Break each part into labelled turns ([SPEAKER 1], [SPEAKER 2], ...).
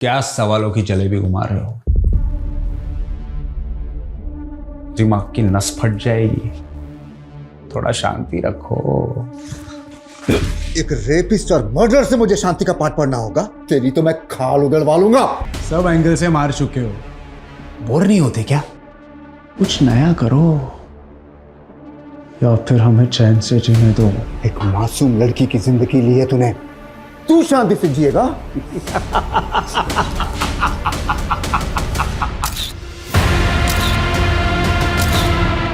[SPEAKER 1] क्या सवालों की जलेबी घुमा रहे हो? दिमाग की नस फट जाएगी। थोड़ा शांति रखो।
[SPEAKER 2] एक रेपिस्ट और मर्डर से मुझे शांति का पाठ पढ़ना होगा। तेरी तो मैं खाल उगलवा लूंगा।
[SPEAKER 1] सब एंगल से मार चुके हो, बोर नहीं होते क्या? कुछ नया करो या फिर हमें चैन से जीने दो।
[SPEAKER 2] एक मासूम लड़की की जिंदगी ली है तूने, तू शांति से जिएगा?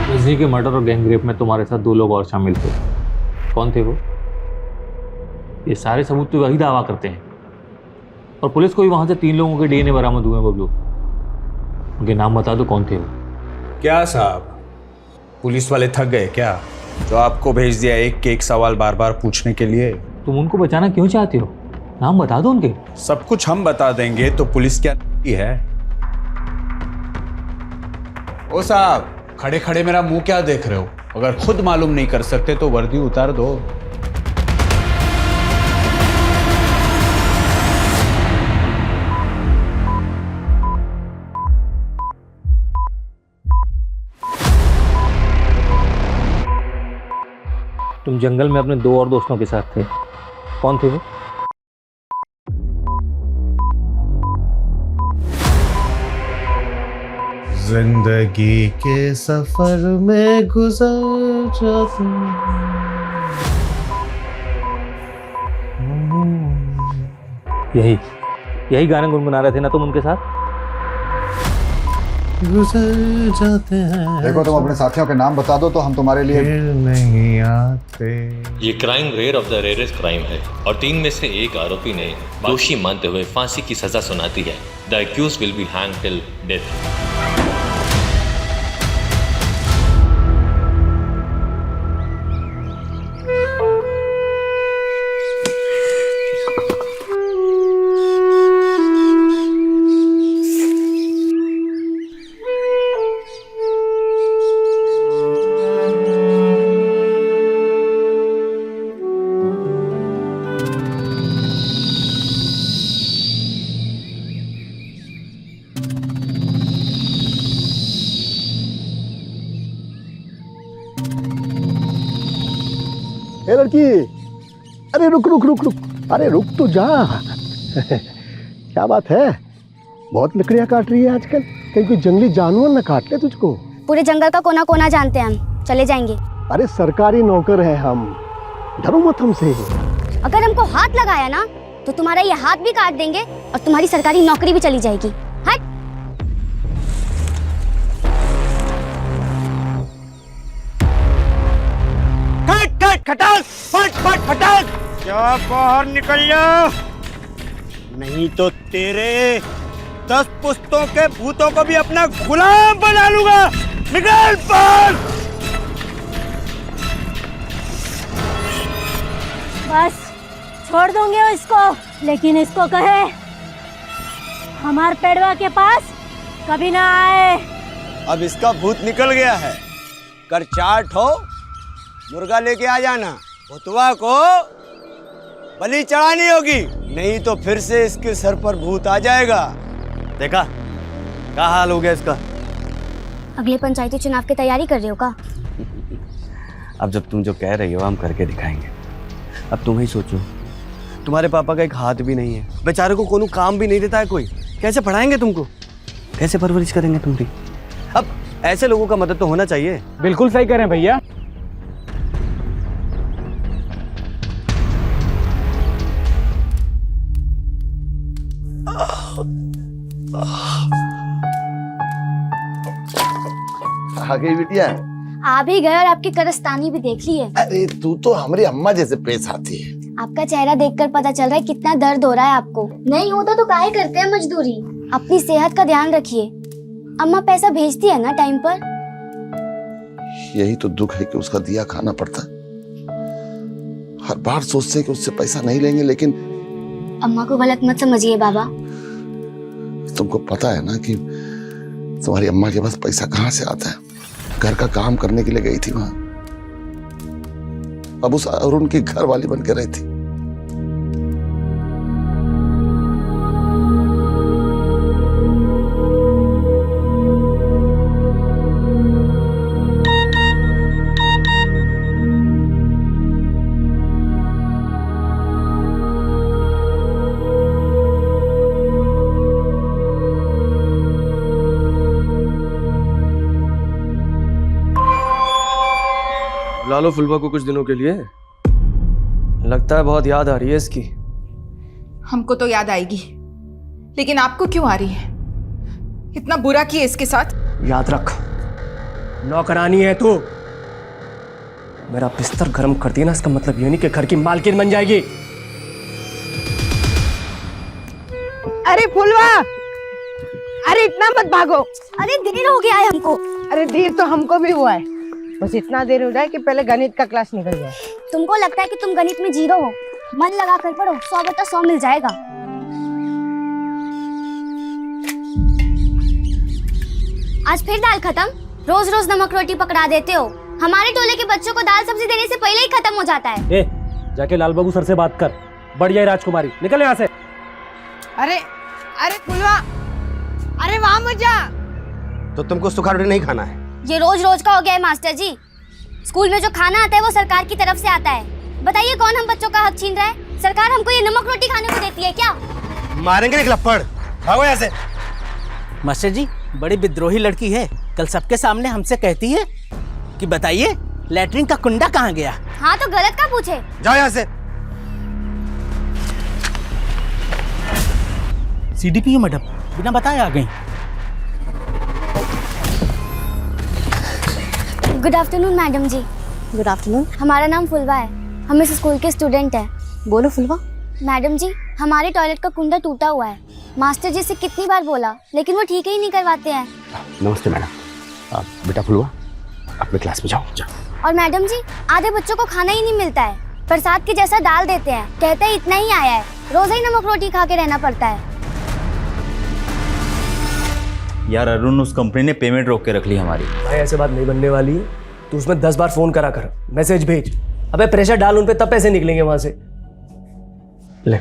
[SPEAKER 3] रजनी के मर्डर और गैंग रेप में तुम्हारे साथ 2 लोग और शामिल थे। कौन थे वो? ये सारे सबूत तो वही दावा करते हैं और पुलिस को भी वहां से 3 लोगों के डीएनए बरामद हुए। बबलू, उनके नाम बता दो, कौन थे वो?
[SPEAKER 1] क्या साहब, पुलिस वाले थक गए क्या? जो आपको भेज दिया एक के एक सवाल बार बार पूछने के लिए।
[SPEAKER 3] तुम उनको बचाना क्यों चाहते हो? नाम बता दो उनके।
[SPEAKER 1] सब कुछ हम बता देंगे तो पुलिस क्या है? ओ साहब, खड़े खड़े मेरा मुंह क्या देख रहे हो? अगर खुद मालूम नहीं कर सकते तो वर्दी उतार दो।
[SPEAKER 3] तुम जंगल में अपने 2 और दोस्तों के साथ थे। कौन थे वो?
[SPEAKER 4] जिंदगी के सफर में गुजर जाते।
[SPEAKER 3] यही गाने गुनगुना रहे थे ना तुम उनके साथ?
[SPEAKER 4] गुजर जाते हैं।
[SPEAKER 2] देखो, तुम अपने साथियों के नाम बता दो तो हम तुम्हारे लिए
[SPEAKER 4] फिर नहीं आते।
[SPEAKER 5] ये crime rare of the rarest crime है और 3 में से एक आरोपी ने दोषी मानते हुए फांसी की सजा सुनाती है। The accused will be hang till death.
[SPEAKER 6] ए लड़की, अरे रुक रुक रुक रुक, अरे रुक तो जा। क्या बात है, बहुत लकड़ियां काट रही है आजकल। कहीं कोई जंगली जानवर न काट ले तुझको।
[SPEAKER 7] पूरे जंगल का कोना कोना जानते हैं हम, चले जाएंगे।
[SPEAKER 6] अरे सरकारी नौकर है हम, डरो मत हमसे।
[SPEAKER 7] अगर हमको हाथ लगाया ना तो तुम्हारा ये हाथ भी काट देंगे और तुम्हारी सरकारी नौकरी भी चली जाएगी। हट।
[SPEAKER 6] खटाक, फट फट खटाक। क्या बाहर निकल जा, नहीं तो तेरे 10 पुश्तों के भूतों को भी अपना गुलाम बना लूंगा। निकल बाहर।
[SPEAKER 8] बस छोड़ दूंगे इसको, लेकिन इसको कहे हमार पेड़वा के पास कभी ना आए।
[SPEAKER 6] अब इसका भूत निकल गया है, कर 4 ठो मुर्गा लेके आ जाना। भुतवा को बलि चढ़ानी होगी, नहीं तो फिर से इसके सर पर भूत आ जाएगा। देखा क्या हाल हो गया इसका।
[SPEAKER 7] अगले पंचायती चुनाव की तैयारी कर रहे हो का?
[SPEAKER 9] अब जब तुम जो कह रही हो हम करके दिखाएंगे। अब तुम ही सोचो, तुम्हारे पापा का एक हाथ भी नहीं है, बेचारे को कोनो काम भी नहीं देता है कोई। कैसे पढ़ाएंगे तुमको, कैसे परवरिश करेंगे तुम्हारी? अब ऐसे लोगों का मदद तो होना चाहिए।
[SPEAKER 3] बिल्कुल सही करें भैया।
[SPEAKER 4] आ गई बिटिया।
[SPEAKER 7] आ भी गए और आपकी करस्तानी भी देख ली है।
[SPEAKER 4] अरे तू तो हमारी अम्मा जैसे पेश आती है।
[SPEAKER 7] आपका चेहरा देखकर पता चल रहा है कितना दर्द हो रहा है आपको। नहीं होता तो काहे करते हैं मजदूरी। अपनी सेहत का ध्यान रखिए। अम्मा पैसा भेजती है ना टाइम पर।
[SPEAKER 4] यही तो दुख है कि उसका दिया खाना पड़ता। हर बार सोचते हैं कि उससे पैसा नहीं लेंगे, लेकिन
[SPEAKER 7] अम्मा को गलत मत समझिए बाबा।
[SPEAKER 4] तुमको पता है ना कि तुम्हारी अम्मा के पास पैसा कहाँ से आता है। घर का काम करने के लिए गई थी वहां, अब उस अरुण की घर वाली बन के रहती।
[SPEAKER 9] बुला लो फुलवा को कुछ दिनों के लिए। लगता है बहुत याद आ रही है इसकी।
[SPEAKER 10] हमको तो याद आएगी, लेकिन आपको क्यों आ रही है? इतना बुरा किया इसके साथ।
[SPEAKER 9] याद रख, नौकरानी है तू। मेरा बिस्तर गर्म कर दिया ना, इसका मतलब ये नहीं कि घर की मालकिन बन जाएगी।
[SPEAKER 11] अरे फुलवा, अरे इतना मत भागो।
[SPEAKER 7] अरे देर हो गया है हमको।
[SPEAKER 11] अरे देर तो हमको भी हुआ है, बस इतना देर हो जाए कि पहले गणित का क्लास निकल जाए।
[SPEAKER 7] तुमको लगता है कि तुम गणित में जीरो हो? मन लगा कर पढ़ो, 100 बटा 100 मिल जाएगा। आज फिर दाल खत्म? रोज रोज नमक रोटी पकड़ा देते हो। हमारे टोले के बच्चों को दाल सब्जी देने से पहले ही खत्म हो जाता है।
[SPEAKER 9] ए, जाके लाल बाबू सर से बात कर। बढ़ जाए राजकुमारी, निकल यहाँ से।
[SPEAKER 11] अरे अरे फुलवा, अरे वहाँ मत जा।
[SPEAKER 6] तो तुमको सूखा रोटी नहीं खाना है?
[SPEAKER 7] ये रोज रोज का हो गया है मास्टर जी। स्कूल में जो खाना आता है वो सरकार की तरफ से आता है। बताइए कौन हम बच्चों का हक छीन रहा है? सरकार हमको ये नमक रोटी खाने को देती है क्या?
[SPEAKER 6] मारेंगे निकला पड़, भागो यहाँ से।
[SPEAKER 12] मास्टर जी, बड़ी विद्रोही लड़की है। कल सबके सामने हमसे कहती है कि बताइए लैट्रिन का कुंडा कहाँ गया।
[SPEAKER 7] हाँ तो गलत का पूछे।
[SPEAKER 6] जाओ यहाँ से।
[SPEAKER 12] सीडीपीओ मैडम बिना बताए आ गई।
[SPEAKER 7] Good afternoon madam ji.
[SPEAKER 8] Good afternoon.
[SPEAKER 7] हमारा नाम फुलवा है, हम इस स्कूल के स्टूडेंट हैं।
[SPEAKER 8] बोलो फुलवा।
[SPEAKER 7] मैडम जी, हमारे टॉयलेट का कुंडा टूटा हुआ है। मास्टर जी से कितनी बार बोला, लेकिन वो ठीक ही नहीं करवाते हैं।
[SPEAKER 4] नमस्ते मैडम। बेटा फुलवा, अपने क्लास में जाओ।
[SPEAKER 7] और मैडम जी, आधे बच्चों को खाना ही नहीं मिलता है। प्रसाद के जैसा डाल देते हैं, कहते हैं इतना ही आया है। रोज ही नमक रोटी खा के रहना पड़ता है।
[SPEAKER 13] यार अरुण, उस कंपनी ने पेमेंट रोक के रख ली हमारी।
[SPEAKER 9] भाई ऐसे बात नहीं बनने वाली है। तू उसमें 10 बार फोन करा कर, मैसेज भेज। अबे प्रेशर डाल उन पे, तब पैसे निकलेंगे वहां से। ले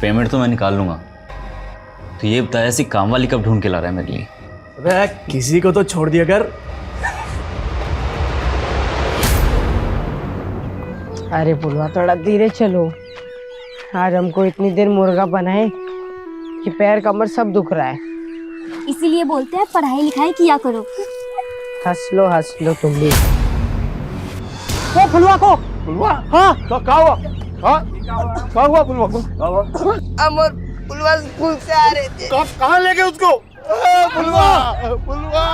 [SPEAKER 13] पेमेंट तो मैं निकाल लूंगा। तो ये बताया ऐसी काम वाली कब ढूंढ के ला रहा है मेरे लिए?
[SPEAKER 9] अबे किसी को तो छोड़ दिया कर।
[SPEAKER 11] अरे फुलवा, थोड़ा धीरे चलो। आज हमको इतनी देर मुर्गा बनाए कि पैर कमर सब दुख रहा है।
[SPEAKER 7] इसीलिए बोलते हैं पढ़ाई लिखाई किया करो।
[SPEAKER 11] हंस लो तुम भी।
[SPEAKER 2] ओ फुलवा को, फुलवा, हाँ क्या हुआ? हाँ क्या हुआ फुलवा को?
[SPEAKER 11] अमर फुलवा स्कूल से आ रहे थे।
[SPEAKER 2] कहाँ ले गए उसको? फुलवा, फुलवा,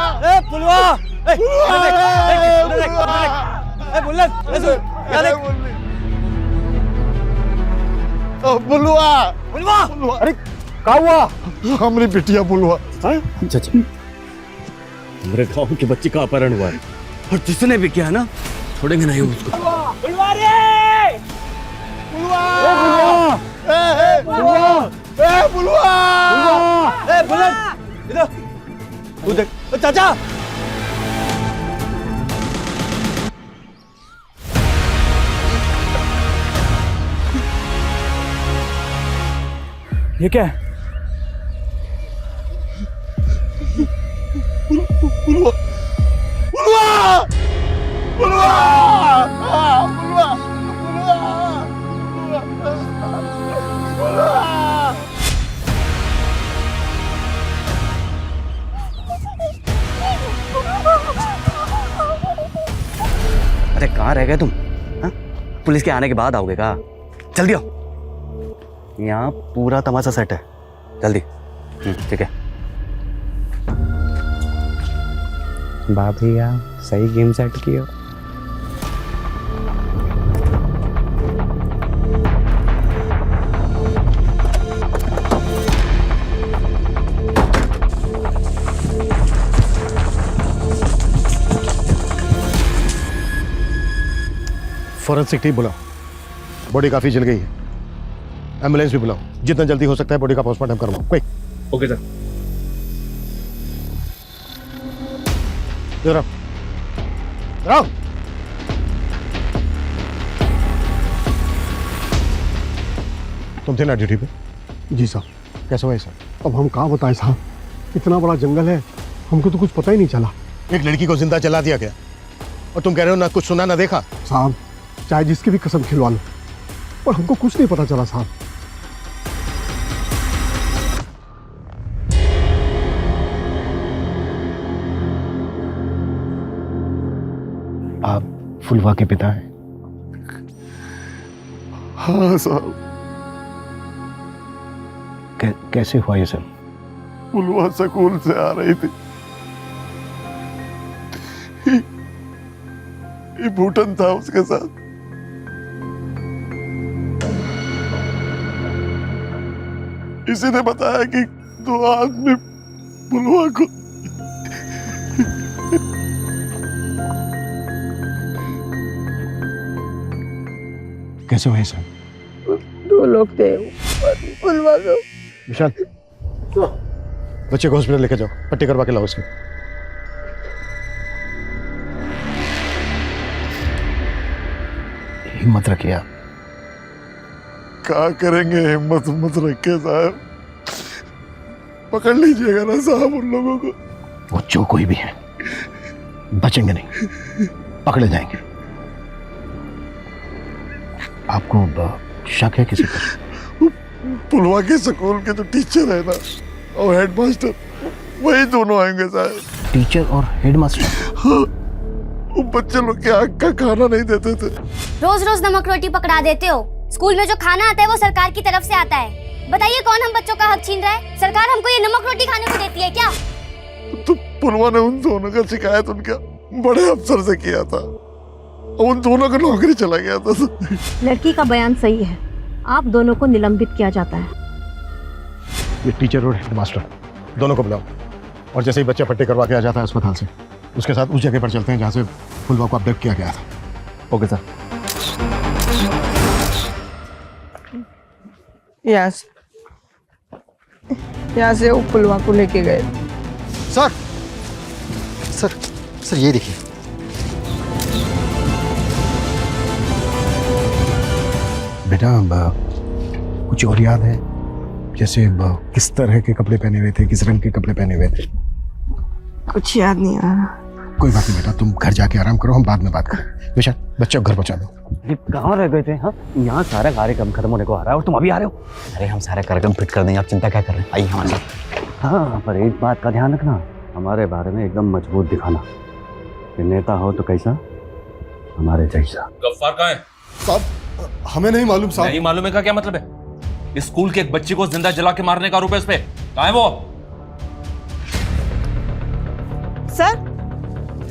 [SPEAKER 9] फुलवा,
[SPEAKER 2] फुलवा, अरे क्या हुआ? हमारी बिटिया फुलवा।
[SPEAKER 9] चाचा, मेरे गांव के बच्चे का अपहरण हुआ है और जिसने भी किया ना, छोड़ेंगे नहीं उसको।
[SPEAKER 2] फुलवा रे, फुलवा, फुलवा, फुलवा,
[SPEAKER 9] इधर तू देख। चाचा, ये क्या है?
[SPEAKER 2] फुलवा, फुलवा, फुलवा, फुलवा,
[SPEAKER 9] अरे कहाँ रह गए तुम? हाँ? पुलिस के आने के बाद आओगे का? जल्दी आओ, यहाँ पूरा तमाशा सेट है। जल्दी। ठीक है।
[SPEAKER 12] वाह भैया, सही गेम सेट किया।
[SPEAKER 2] फॉरेंसिक टीम बुलाओ, बॉडी काफी जल गई है। एम्बुलेंस भी बुलाओ, जितना जल्दी हो सकता है बॉडी का पोस्टमार्टम करवाओ। क्विक।
[SPEAKER 9] Okay sir.
[SPEAKER 2] इधर आओ, इधर आओ। तुम थे ना ड्यूटी पे? जी साहब। कैसा हुआ साहब? अब हम कहाँ बताएं साहब, इतना बड़ा जंगल है, हमको तो कुछ पता ही नहीं चला। एक लड़की को जिंदा जला दिया गया और तुम कह रहे हो ना कुछ सुना ना देखा? साहब चाहे जिसकी भी कसम खिलवा लो, पर हमको कुछ नहीं पता चला साहब। फुलवा के पिता हैं?
[SPEAKER 4] हाँ साहब।
[SPEAKER 2] कैसे हुआ ये सब?
[SPEAKER 4] फुलवा स्कूल से आ रही थी, ये भूटन था उसके साथ। इसी ने बताया कि 2 आदमी फुलवा को
[SPEAKER 2] कैसे हुआ ये सब?
[SPEAKER 11] 2 लोग थे फुलवा को।
[SPEAKER 2] विशाल, बच्चे को हॉस्पिटल लेके जाओ, पट्टी करवा के लाओ उसकी। हिम्मत रखिए आप।
[SPEAKER 4] क्या करेंगे, हिम्मत मत रखे साहब। पकड़ लीजिएगा ना साहब उन लोगों को।
[SPEAKER 2] वो जो कोई भी है बचेंगे नहीं, पकड़े जाएंगे। आपको शक है किसी पर?
[SPEAKER 4] पुलवा के स्कूल के जो टीचर है ना और हेडमास्टर, वही दोनों आएंगे साहब।
[SPEAKER 2] टीचर और हेडमास्टर?
[SPEAKER 4] हाँ, वो बच्चे लोग के आग का खाना नहीं देते थे।
[SPEAKER 7] रोज रोज नमक रोटी पकड़ा देते हो। स्कूल में जो खाना आता है वो सरकार की तरफ से आता है। बताइए कौन हम बच्चों का हक छीन रहा है? सरकार हमको ये नमक रोटी खाने को देती है क्या?
[SPEAKER 4] तो पुलवा ने उन दोनों का शिकायत उनके बड़े अफसर से किया था, उन दोनों का नौकरी चला गया था।
[SPEAKER 8] लड़की का बयान सही है, आप दोनों को निलंबित किया जाता है।
[SPEAKER 2] ये टीचर और हेडमास्टर दोनों को बुलाओ, और जैसे ही बच्चा पट्टी करवा के आ जाता है अस्पताल से, उसके साथ उस जगह पर चलते हैं जहाँ से फुलवा को अपडेट किया गया था।
[SPEAKER 9] Okay sir.
[SPEAKER 11] यहाँ से वो फुलवा को लेके गए।
[SPEAKER 2] सर सर सर ये देखिए। बेटा कुछ और याद है? जैसे किस तरह के कपड़े पहने हुए थे, किस रंग के कपड़े पहने हुए थे?
[SPEAKER 11] कुछ याद नहीं आ रहा।
[SPEAKER 2] कोई बात नहीं बेटा, तुम घर जाके आराम करो, हम बाद में बात करें। बेशा बच्चे को घर पहुंचा दो।
[SPEAKER 9] कहाँ रह गए थे? हाँ, यहाँ सारा कार्यक्रम खत्म होने को आ रहा है और तुम अभी आ रहे हो। अरे हम सारा कार्यक्रम फिट कर देंगे, आप चिंता क्या कर रहे हैं? आइए हमारे साथ। हाँ, पर एक बात का ध्यान रखना, हमारे बारे में एकदम मजबूत दिखाना कि नेता हो तो कैसा, हमारे जैसा।
[SPEAKER 5] गफ्फार कहाँ है?
[SPEAKER 4] साहब हमें नहीं मालूम साहब।
[SPEAKER 5] नहीं मालूम है का क्या मतलब है? इस स्कूल के एक बच्चे को जिंदा जला के मारने का आरोप है इस पे। कहाँ है वो?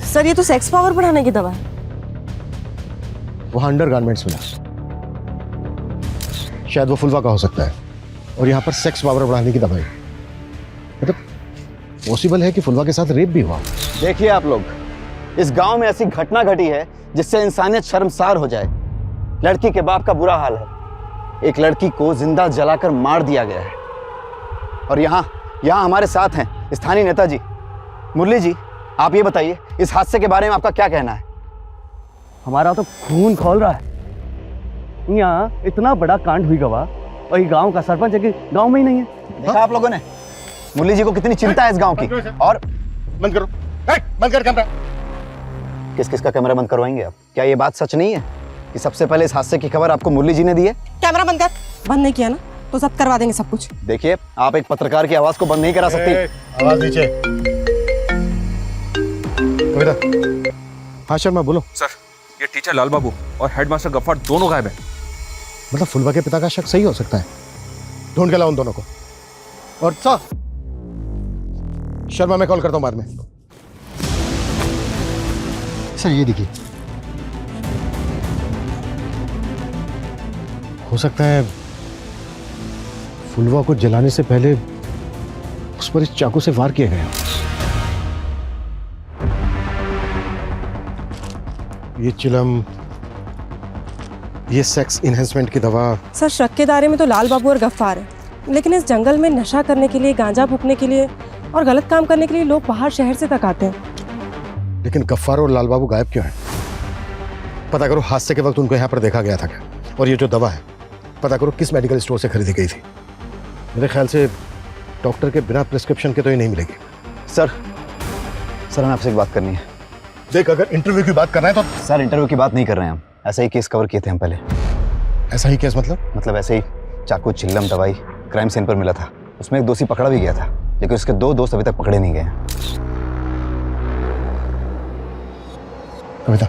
[SPEAKER 11] सर ये तो सेक्स पावर बढ़ाने की दवा है।
[SPEAKER 2] वहां अंडरगारमेंट्स मिला, शायद वो फुलवा का हो सकता है, और यहाँ पर सेक्स पावर बढ़ाने की दवाई। मतलब पॉसिबल है कि फुलवा के साथ रेप भी हुआ।
[SPEAKER 9] देखिए आप लोग, इस गांव में ऐसी घटना घटी है जिससे इंसानियत शर्मसार हो जाए। लड़की के बाप का बुरा हाल है, एक लड़की को जिंदा जलाकर मार दिया गया है। और यहाँ हमारे साथ हैं स्थानीय नेताजी। मुरली जी, आप ये बताइए इस हादसे के बारे में आपका क्या कहना है? हमारा तो खून खौल रहा है। यहाँ इतना बड़ा कांड हुई गवा, और ये गांव का सरपंच है कि गांव में ही नहीं है। देखा आप लोगों ने मुरली जी को कितनी चिंता है इस गांव की। और
[SPEAKER 2] बंद करो, बंद कर कैमरा।
[SPEAKER 9] किस किस का कैमरा बंद करवाएंगे आप? क्या ये बात सच नहीं है कि सबसे पहले इस हादसे की खबर आपको मुरली जी ने दी है?
[SPEAKER 11] कैमरा बंद कर। बंद नहीं किया ना तो सब करवा देंगे सब कुछ।
[SPEAKER 9] देखिए, आप एक पत्रकार की आवाज को बंद नहीं करा सकती।
[SPEAKER 2] आवाज नीचे। कविता। हाँ शर्मा बोलो।
[SPEAKER 1] सर, ये टीचर लाल बाबू और हेडमास्टर गफ्फार दोनों गायब हैं।
[SPEAKER 2] मतलब फुलवा के पिता का शक सही हो सकता है। ढूंढ के लाओ उन दोनों को। और सर शर्मा मैं कॉल करता हूँ बाद में। सर ये देखिए, हो सकता है फुलवा को जलाने से पहले उस पर इस चाकू से वार किया गया। ये चिलम, ये सेक्स इनहेंसमेंट की दवा।
[SPEAKER 11] सर शक के दायरे में तो लाल बाबू और गफ्फार है, लेकिन इस जंगल में नशा करने के लिए, गांजा फूकने के लिए और गलत काम करने के लिए लोग बाहर शहर से तक आते हैं।
[SPEAKER 2] लेकिन गफ्फार और लाल बाबू गायब क्यों हैं? पता करो हादसे के वक्त उनको यहाँ पर देखा गया था क्या? और ये जो दवा है, पता करो किस मेडिकल स्टोर से खरीदी गई थी। मेरे ख्याल से डॉक्टर के बिना प्रिस्क्रिप्शन के तो ये नहीं मिलेगी।
[SPEAKER 9] सर हमें आपसे एक बात करनी है।
[SPEAKER 2] देख, अगर इंटरव्यू की बात करना है तो।
[SPEAKER 9] सर इंटरव्यू की बात नहीं कर रहे हैं हम, ऐसा ही केस कवर किए थे हम पहले।
[SPEAKER 2] ऐसा ही केस मतलब
[SPEAKER 9] ऐसे ही चाकू, चिल्लम, दवाई क्राइम सीन पर मिला था। उसमें एक दोषी पकड़ा भी गया था, लेकिन उसके 2 दोस्त अभी तक पकड़े नहीं गए।
[SPEAKER 2] कविता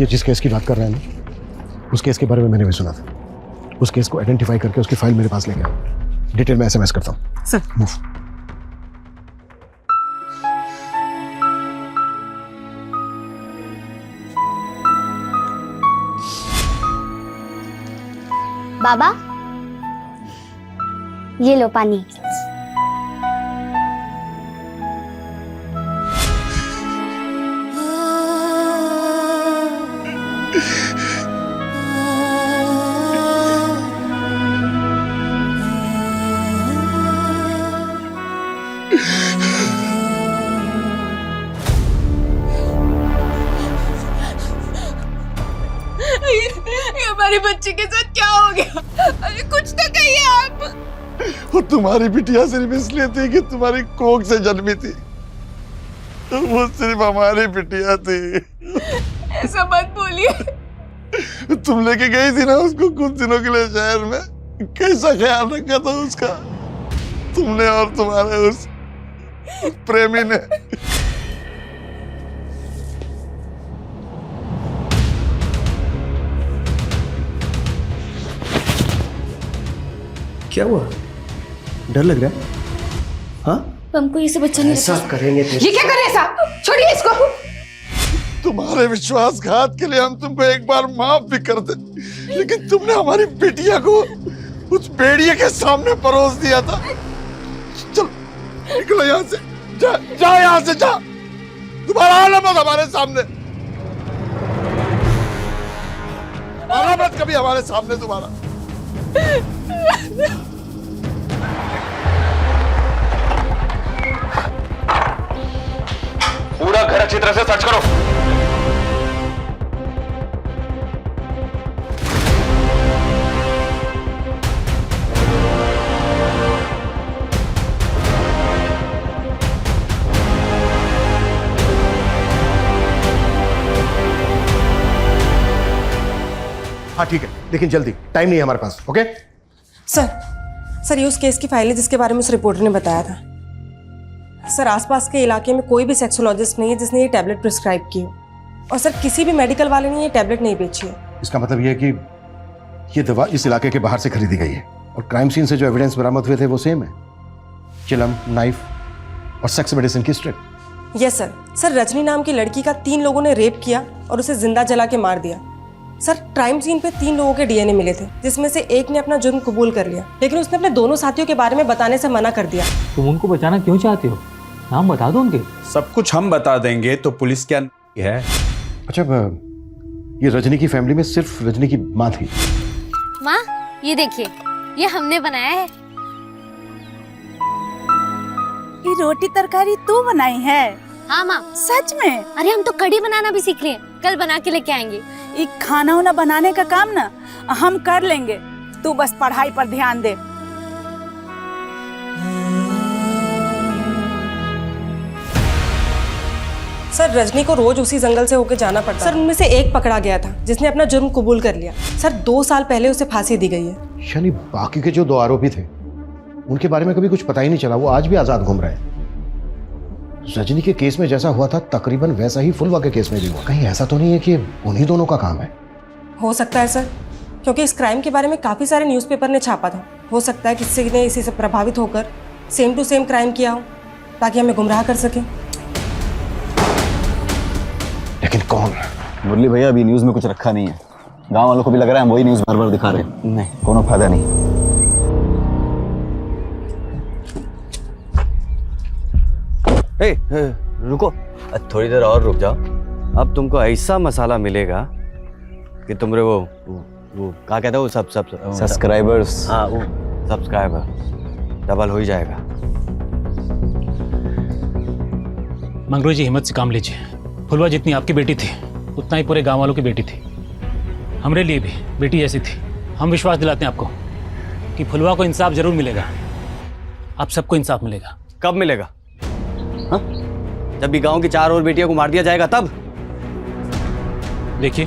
[SPEAKER 2] ये जिस केस की बात कर रहे हैं ना, उस केस के बारे में मैंने भी सुना था। उस केस को आइडेंटिफाई करके उसकी फाइल मेरे पास लेके आओ। डिटेल में SMS करता हूँ।
[SPEAKER 11] सर।
[SPEAKER 2] मूव।
[SPEAKER 7] बाबा ये लो पानी।
[SPEAKER 10] ये हमारे बच्चे के साथ क्या हो गया? अरे कुछ तो कहिए आप।
[SPEAKER 4] वो तुम्हारी बिटिया सिर्फ इसलिए थी कि तुम्हारी कोख से जन्मी थी। वो सिर्फ हमारी बिटिया थी।
[SPEAKER 10] ऐसा मत बोलिए।
[SPEAKER 4] तुम लेके गई थी ना उसको कुछ दिनों के लिए शहर में, कैसा ख्याल रखा था उसका तुमने और तुम्हारे उस प्रेमी ने।
[SPEAKER 9] क्या हुआ? डर लग रहा है? हाँ?
[SPEAKER 7] हमको ये सब अच्छा नहीं
[SPEAKER 9] ऐसा करेंगे तो
[SPEAKER 10] ये क्या कर रहे हैं साहब? छोड़िए इसको।
[SPEAKER 4] तुम्हारे विश्वासघात के लिए हम तुमको एक बार माफ भी कर दे, लेकिन तुमने हमारी बिटिया को उस भेड़िए के सामने परोस दिया था। चल निकलो यहाँ से, जा यहाँ से, जा। तुम्हारा आना मत हमारे सामने, आना मत कभी हमारे सामने तुम्हारा।
[SPEAKER 14] पूरा घर अच्छी तरह से सर्च करो।
[SPEAKER 2] हाँ ठीक है, लेकिन जल्दी, टाइम नहीं है हमारे पास। ओके
[SPEAKER 11] सर ये उस केस की फाइल है जिसके बारे में उस रिपोर्टर ने बताया था। सर आसपास के इलाके में कोई भी सेक्सोलॉजिस्ट नहीं है जिसने ये टैबलेट प्रिस्क्राइब की हो, और सर किसी भी मेडिकल वाले ने ये टैबलेट नहीं बेची है।
[SPEAKER 2] इसका मतलब ये है कि ये दवा इस इलाके के बाहर से खरीदी गई है, और क्राइम सीन से जो एविडेंस बरामद हुए थे वो सेम है, चिलम, नाइफ और सेक्स मेडिसिन की स्ट्रिप।
[SPEAKER 11] यस सर रजनी नाम की लड़की का 3 लोगों ने रेप किया और उसे जिंदा जला के मार दिया। सर क्राइम सीन पे 3 लोगों के DNA मिले थे, जिसमें से एक ने अपना जुर्म कबूल कर लिया, लेकिन उसने अपने दोनों साथियों के बारे में बताने से मना कर दिया।
[SPEAKER 3] तुम उनको बचाना क्यों चाहते हो? नाम बता दो उनके।
[SPEAKER 1] सब कुछ हम बता देंगे तो पुलिस क्या है?
[SPEAKER 2] अच्छा ये रजनी की फैमिली में सिर्फ रजनी की माँ थी।
[SPEAKER 7] माँ ये देखिए, ये हमने बनाया है।
[SPEAKER 8] ये रोटी तरकारी तू बनाई है?
[SPEAKER 7] हाँ माँ।
[SPEAKER 8] सच में?
[SPEAKER 7] अरे हम तो कढ़ी बनाना भी सीख रहे हैं, कल बना के लेके आएंगे।
[SPEAKER 8] ये खाना वाना बनाने का काम ना हम कर लेंगे, तू बस पढ़ाई पर ध्यान दे।
[SPEAKER 11] सर रजनी को रोज उसी जंगल से होकर जाना पड़ता। सर उनमें से एक पकड़ा गया था जिसने अपना जुर्म कबूल कर लिया। सर 2 साल पहले उसे फांसी दी गई है।
[SPEAKER 2] यानी बाकी के जो 2 आरोपी थे उनके बारे में कभी कुछ पता ही नहीं चला, वो आज भी आजाद घूम रहे हैं। रजनी के केस में जैसा हुआ था तकरीबन वैसा ही फुलवा के केस में भी हुआ। कहीं ऐसा तो नहीं है कि उन्हीं दोनों का काम है?
[SPEAKER 11] हो सकता है सर, क्योंकि इस क्राइम के बारे में काफी सारे न्यूज़पेपर ने छापा था। हो सकता है किसी ने इसी से प्रभावित होकर सेम टू सेम क्राइम किया हो ताकि हमें गुमराह कर सके।
[SPEAKER 2] लेकिन कौन?
[SPEAKER 13] मुरली भैया अभी न्यूज़ में कुछ रखा नहीं है, गांव वालों को भी लग रहा है हम वही न्यूज़ बार बार दिखा रहे हैं। नहीं, कोनो फायदा नहीं।
[SPEAKER 9] रुको, थोड़ी देर और रुक जाओ। अब तुमको ऐसा मसाला मिलेगा कि तुमरे वो क्या कहते हो, सब
[SPEAKER 13] सब्सक्राइबर्स।
[SPEAKER 9] हाँ वो सब्सक्राइबर डबल हो ही जाएगा।
[SPEAKER 15] मंगरू जी हिम्मत से काम लीजिए। फुलवा जितनी आपकी बेटी थी उतना ही पूरे गांव वालों की बेटी थी, हमारे लिए भी बेटी जैसी थी। हम विश्वास दिलाते हैं आपको कि फुलवा को इंसाफ जरूर मिलेगा। आप सबको इंसाफ मिलेगा।
[SPEAKER 9] कब मिलेगा? हाँ? जब भी गांव की 4 और बेटियों को मार दिया जाएगा तब?
[SPEAKER 15] देखिए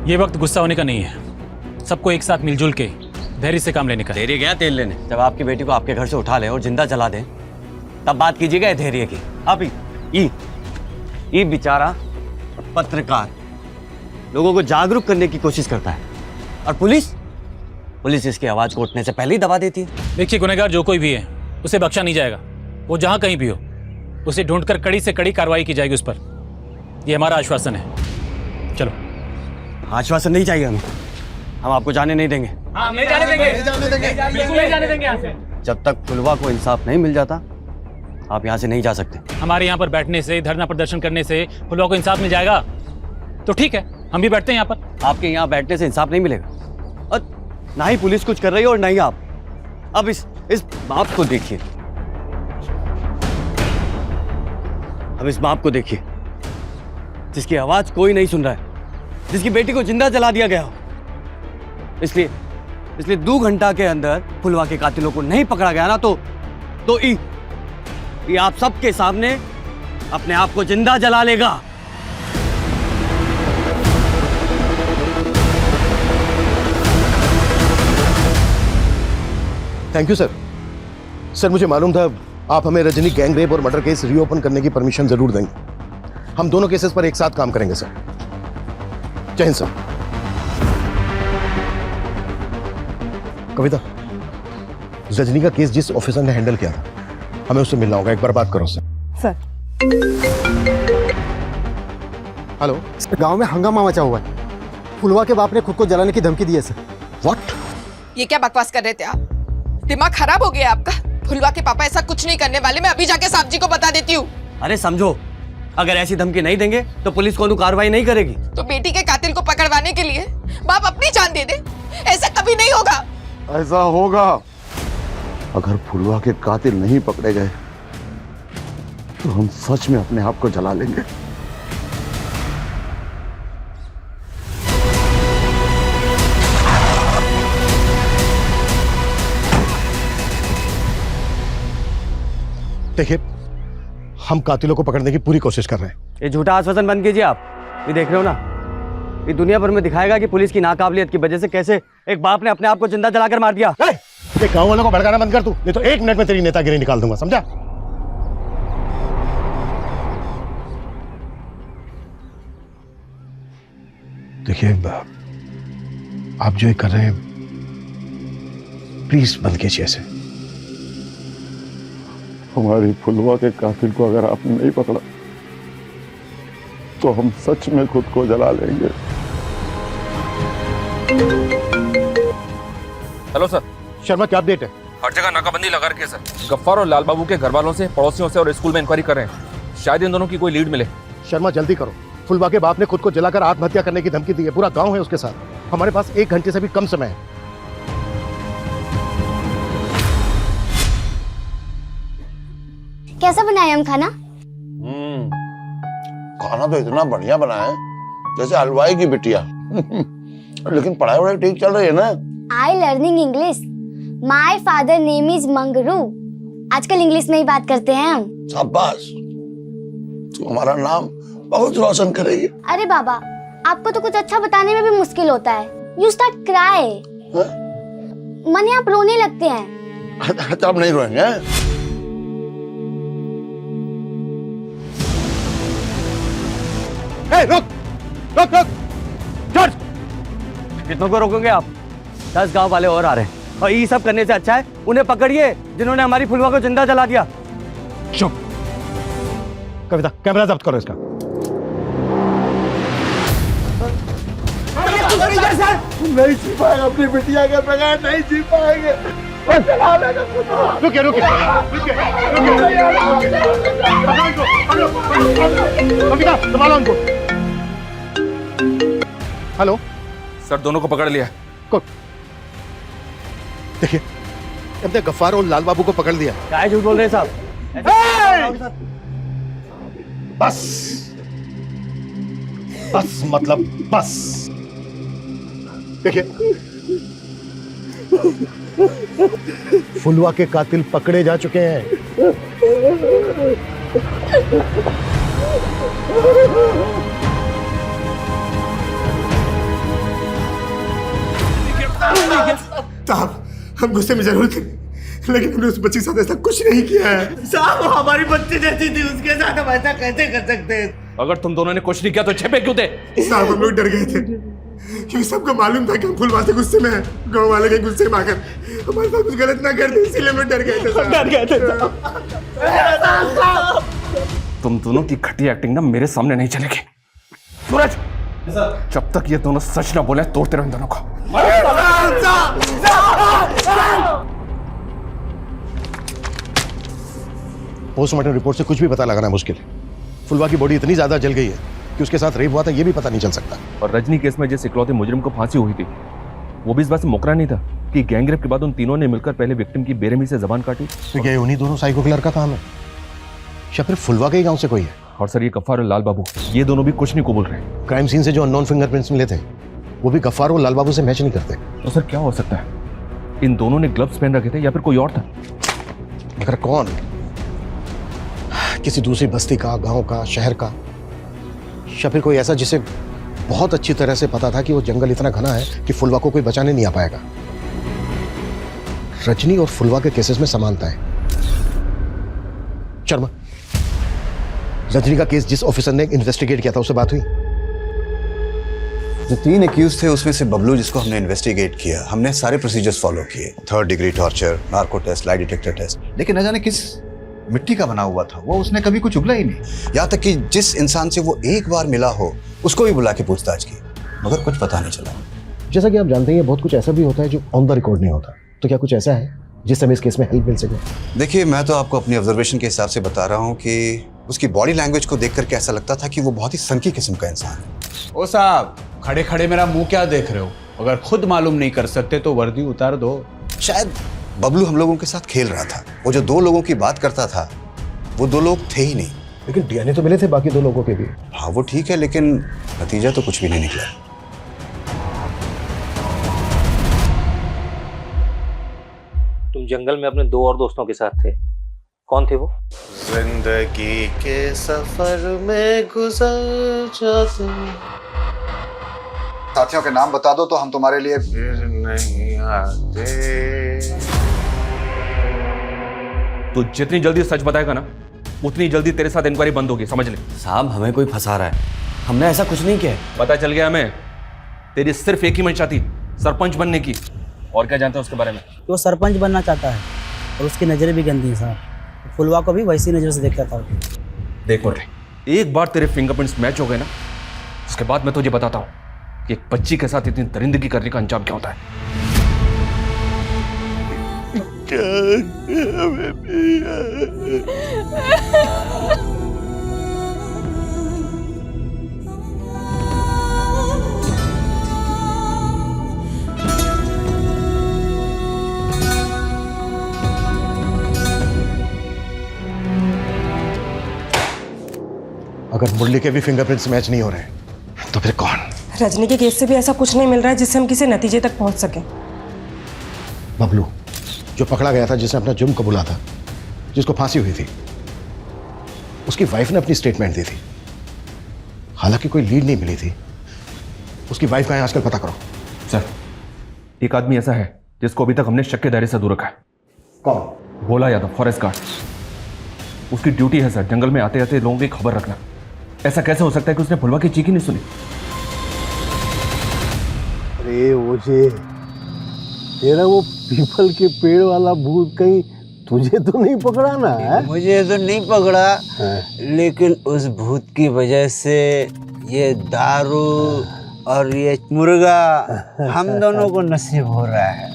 [SPEAKER 15] ये वक्त गुस्सा होने का नहीं है, सबको एक साथ मिलजुल के धैर्य से काम लेने का।
[SPEAKER 9] धैर्य गया तेल लेने? जब आपकी बेटी को आपके घर से उठा ले और जिंदा जला दें तब बात कीजिएगा धैर्य की। अब ये बेचारा पत्रकार लोगों को जागरूक करने की कोशिश करता है, और पुलिस इसकी आवाज को उठने से पहले ही दबा देती है।
[SPEAKER 15] देखिए गुनहगार जो कोई भी है उसे बख्शा नहीं जाएगा। वो जहां कहीं भी हो उसे ढूंढकर कड़ी से कड़ी कार्रवाई की जाएगी उस पर। यह हमारा आश्वासन है। चलो।
[SPEAKER 9] आश्वासन नहीं चाहिए हमें, हम आपको जाने नहीं देंगे।
[SPEAKER 15] नहीं जाने देंगे, बिल्कुल नहीं जाने देंगे यहाँ से।
[SPEAKER 9] जब तक फुलवा को इंसाफ नहीं मिल जाता आप यहाँ से नहीं जा सकते।
[SPEAKER 15] हमारे यहाँ पर बैठने से, धरना प्रदर्शन करने से फुलवा को इंसाफ मिल जाएगा तो ठीक है, हम भी बैठते हैं यहाँ पर।
[SPEAKER 9] आपके यहाँ बैठने से इंसाफ नहीं मिलेगा, और ना ही पुलिस कुछ कर रही है और ना ही आप। अब इस बाप को देखिए, अब इस बाप को देखिए जिसकी आवाज कोई नहीं सुन रहा है, जिसकी बेटी को जिंदा जला दिया गया हो। इसलिए 2 घंटा के अंदर फुलवा के कातिलों को नहीं पकड़ा गया ना तो ये आप सबके सामने अपने आप को जिंदा जला लेगा।
[SPEAKER 2] Thank you sir. सर मुझे मालूम था आप हमें रजनी गैंग रेप और मर्डर केस रीओपन करने की परमिशन जरूर देंगे। हम दोनों केसेस पर एक साथ काम करेंगे सर। जय हिंद सर। कविता, रजनी का केस जिस ऑफिसर ने हैंडल किया था हमें उससे मिलना होगा, एक बार बात करो सर। हेलो
[SPEAKER 16] सर, गांव में हंगामा मचा हुआ है। फुलवा के बाप ने खुद को जलाने की धमकी दी है सर।
[SPEAKER 2] व्हाट?
[SPEAKER 10] ये क्या बकवास कर रहे थे आप? दिमाग खराब हो गया आपका? फुलवा के पापा ऐसा कुछ नहीं करने वाले। मैं अभी जाके साहब जी को बता देती हूँ।
[SPEAKER 9] अरे समझो, अगर ऐसी धमकी नहीं देंगे तो पुलिस कोई कार्रवाई नहीं करेगी।
[SPEAKER 10] तो बेटी के कातिल को पकड़वाने के लिए बाप अपनी जान दे दे? ऐसा कभी नहीं होगा।
[SPEAKER 4] ऐसा होगा। अगर फुलवा के कातिल नहीं पकड़े गए तो हम सच में अपने आप को जला लेंगे।
[SPEAKER 2] देखिए, हम कातिलों को पकड़ने की पूरी कोशिश कर रहे हैं।
[SPEAKER 9] ये झूठा आश्वासन बंद कीजिए आप। ये देख रहे हो ना, ये दुनिया भर में दिखाएगा कि पुलिस की नाकाबिलियत की वजह से कैसे एक बाप ने अपने आप को जिंदा जलाकर मार दिया।
[SPEAKER 2] गांव वालों को भड़काना बंद कर तू, नहीं तो 1 मिनट में तेरी नेतागिरी निकाल दूंगा, समझा? देखिए, आप जो ये कर रहे हैं प्लीज बंद कीजिए ऐसे।
[SPEAKER 4] हमारी फुलवा के कातिल को अगर आपने नहीं पकड़ा तो हम सच में खुद को जला लेंगे।
[SPEAKER 14] Hello sir.
[SPEAKER 2] शर्मा, क्या अपडेट है?
[SPEAKER 14] हर जगह नाकाबंदी लगा रखी है सर। गफ्फार और लाल बाबू के घर वालों से, पड़ोसियों से और स्कूल में इंक्वायरी कर रहे हैं। शायद इन दोनों की कोई लीड मिले।
[SPEAKER 2] शर्मा जल्दी करो, फुलवा के बाप ने खुद को जलाकर आत्महत्या करने की धमकी दी है। पूरा गांव है उसके साथ। हमारे पास 1 घंटे से भी कम समय है।
[SPEAKER 7] कैसा बनाया हम खाना?
[SPEAKER 4] खाना तो इतना बढ़िया बना है जैसे हलवाई की बिटिया। लेकिन पढ़ाई वढ़ाई ठीक चल रही है ना?
[SPEAKER 7] आई learning English. My father name is Mangru. आजकल इंग्लिश में ही बात करते हैं हम।
[SPEAKER 4] शाबाश, तू हमारा नाम बहुत रोशन करेगी।
[SPEAKER 7] अरे बाबा, आपको तो कुछ अच्छा बताने में भी मुश्किल होता है। You start cry. माने आप रोने लगते हैं।
[SPEAKER 4] तो अब नहीं रोएंगे।
[SPEAKER 2] रुक रुक रुक जॉर्ज,
[SPEAKER 9] कितनों को रोकोगे आप? 10 गांव वाले और आ रहे हैं, और ये सब करने से अच्छा है उन्हें पकड़िए जिन्होंने हमारी फुलवा को जिंदा जला दिया।
[SPEAKER 2] चुप। कविता, कैमरा जब्त करो इसका।
[SPEAKER 4] नहीं जी पाएगा, अपनी बिटिया के बगैर नहीं जी पाएंगे।
[SPEAKER 2] रुकिए रुकिए कविता, संभालो उनको। हेलो
[SPEAKER 14] सर, दोनों को पकड़ लिया।
[SPEAKER 2] देखिए, हमने गफ्फार और लाल बाबू को पकड़ लिया।
[SPEAKER 9] क्या झूठ बोल रहे हैं साहब?
[SPEAKER 2] बस बस, मतलब बस। देखिए, फुलवा के कातिल पकड़े जा चुके हैं।
[SPEAKER 16] साहब, हम गुस्से में जरूर थे, लेकिन हमने उस बच्ची के साथ ऐसा कुछ नहीं किया है।
[SPEAKER 12] साहब, वो हमारी बच्ची जैसी थी, उसके साथ हम ऐसा कैसे कर सकते हैं?
[SPEAKER 14] अगर तुम दोनों ने कुछ नहीं किया तो छिपे क्यों थे?
[SPEAKER 16] साहब हम लोग डर गए थे क्योंकि सबको मालूम था कि हम फुलवा से गुस्से में हैं। गांव वाले के गुस्से में आकर हमारे साथ कुछ गलत ना कर दे, इसीलिए हम लोग डर गए थे। डर गए थे।
[SPEAKER 14] तुम दोनों की घटिया एक्टिंग ना मेरे सामने नहीं चलेगी। सूरज, जब तक ये दोनों सच ना बोले तोड़ते रहो इन दोनों को।
[SPEAKER 2] पोस्टमार्टम रिपोर्ट से कुछ भी पता लगाना मुश्किल है। फुलवा की बॉडी इतनी ज्यादा जल गई है कि उसके साथ रेप हुआ था ये भी पता नहीं चल सकता।
[SPEAKER 14] और रजनी केस में जिस इकलौते मुजरिम को फांसी हुई थी वो भी इस बात से मुकरा नहीं था कि गैंगरेप के बाद उन तीनों ने मिलकर पहले विक्टिम की बेरहमी से जबान काटी।
[SPEAKER 2] तो क्या उन्हीं दोनों साइको किलर का काम है या फिर फुलवा के ही गांव से कोई है?
[SPEAKER 14] और सर ये गफ्फार और लाल बाबू ये दोनों भी कुछ नहीं कबूल रहे।
[SPEAKER 2] क्राइम सीन से जो अननोन फिंगरप्रिंट्स मिले थे वो भी गफ्फार और लाल बाबू से मैच नहीं करते।
[SPEAKER 14] तो सर क्या हो सकता है? इन दोनों ने ग्लव्स पहन रखे थे या फिर कोई और था?
[SPEAKER 2] मगर कौन? किसी दूसरी बस्ती का, गांव का, शहर का, या फिर कोई ऐसा जिसे बहुत अच्छी तरह से पता था कि वो जंगल इतना घना है कि फुलवा को कोई बचाने नहीं आ पाएगा। रजनी और फुलवा के केसेस में समानता है। शर्मा, रजनी का केस जिस ऑफिसर ने इन्वेस्टिगेट किया था उससे बात हुई?
[SPEAKER 13] जो 3 एक्यूज थे उसमें से बबलू जिसको हमने इन्वेस्टिगेट किया, हमने सारे प्रोसीजर्स फॉलो किए। 3rd degree torture, narco test, lie detector test, लेकिन न जाने किस मिट्टी का बना हुआ था वो, उसने कभी कुछ उगला ही नहीं। यहाँ तक कि जिस इंसान से वो एक बार मिला हो उसको भी बुला के पूछताछ की, मगर कुछ पता नहीं चला।
[SPEAKER 2] जैसा कि आप जानते हैं बहुत कुछ ऐसा भी होता है जो ऑन द रिकॉर्ड नहीं होता। तो क्या कुछ ऐसा है जिससे हमें इस केस में हेल्प मिल सके?
[SPEAKER 13] देखिए, मैं तो आपको अपनी ऑब्जर्वेशन के हिसाब से बता रहा हूँ कि उसकी बॉडी लैंग्वेज को देखकर के ऐसा लगता था कि वो बहुत ही सनकी किस्म का इंसान है।
[SPEAKER 17] ओ साहब, खड़े खड़े मेरा मुंह क्या देख रहे हो? अगर खुद मालूम नहीं कर सकते तो वर्दी उतार दो।
[SPEAKER 13] शायद बबलू हम लोगों के साथ खेल रहा था। वो जो 2 लोगों की बात करता था वो 2 लोग थे ही नहीं।
[SPEAKER 2] लेकिन डीएनए तो मिले थे बाकी 2 लोगों के भी।
[SPEAKER 13] हाँ वो ठीक है, लेकिन नतीजा तो कुछ भी नहीं निकला।
[SPEAKER 3] तुम जंगल में अपने 2 और दोस्तों के साथ थे, कौन थे वो?
[SPEAKER 4] जिंदगी के सफर में गुजर जाते।
[SPEAKER 13] साथियों के नाम बता दो तो हम तुम्हारे लिए
[SPEAKER 4] फिर नहीं आते।
[SPEAKER 14] तो जितनी जल्दी सच बताएगा ना उतनी जल्दी तेरे साथ इंक्वायरी बंद होगी, समझ ले।
[SPEAKER 9] साहब हमें कोई फंसा रहा है, हमने ऐसा कुछ नहीं किया।
[SPEAKER 14] पता चल गया हमें, तेरी सिर्फ एक ही मंशा थी, सरपंच बनने की। और क्या जानते हो उसके बारे में?
[SPEAKER 12] वो सरपंच बनना चाहता है और उसकी नज़रें भी गंदी हैं साहब। फुलवा को भी वैसी नज़र से देखता था।
[SPEAKER 14] देख मोटे, एक बार तेरे फिंगरप्रिंट्स मैच हो गए ना, उसके बाद मैं तुझे बताता हूँ कि एक बच्ची के साथ इतनी दरिंदगी करने का अंजाम क्या होता है।
[SPEAKER 2] अगर मुरली के भी फिंगरप्रिंट्स मैच नहीं हो रहे तो फिर कौन?
[SPEAKER 11] रजनी के केस से भी ऐसा कुछ नहीं मिल रहा है जिससे हम किसी नतीजे तक पहुंच सके।
[SPEAKER 2] बबलू जो पकड़ा गया था, जिसने अपना जुर्म कबूला था, जिसको फांसी हुई थी, उसकी वाइफ ने अपनी स्टेटमेंट दी थी। हालांकि कोई लीड नहीं मिली थी। उसकी वाइफ का है आजकल, पता करो।
[SPEAKER 14] सर, एक आदमी ऐसा है जिसको अभी तक हमने शक के दायरे से दूर रखा है।
[SPEAKER 2] कौन?
[SPEAKER 14] Bhola Yadav, forest guard. उसकी ड्यूटी है सर जंगल में आते आते लोगों की खबर रखना। ऐसा कैसे हो सकता है कि उसने फुलवा की चीख ही नहीं सुनी?
[SPEAKER 18] अरे ओजे, तेरा वो पीपल के पेड़ वाला भूत कहीं तुझे तो नहीं पकड़ा ना है?
[SPEAKER 6] मुझे तो नहीं पकड़ा, लेकिन उस भूत की वजह से ये दारू और ये मुर्गा हम दोनों को नसीब हो रहा है।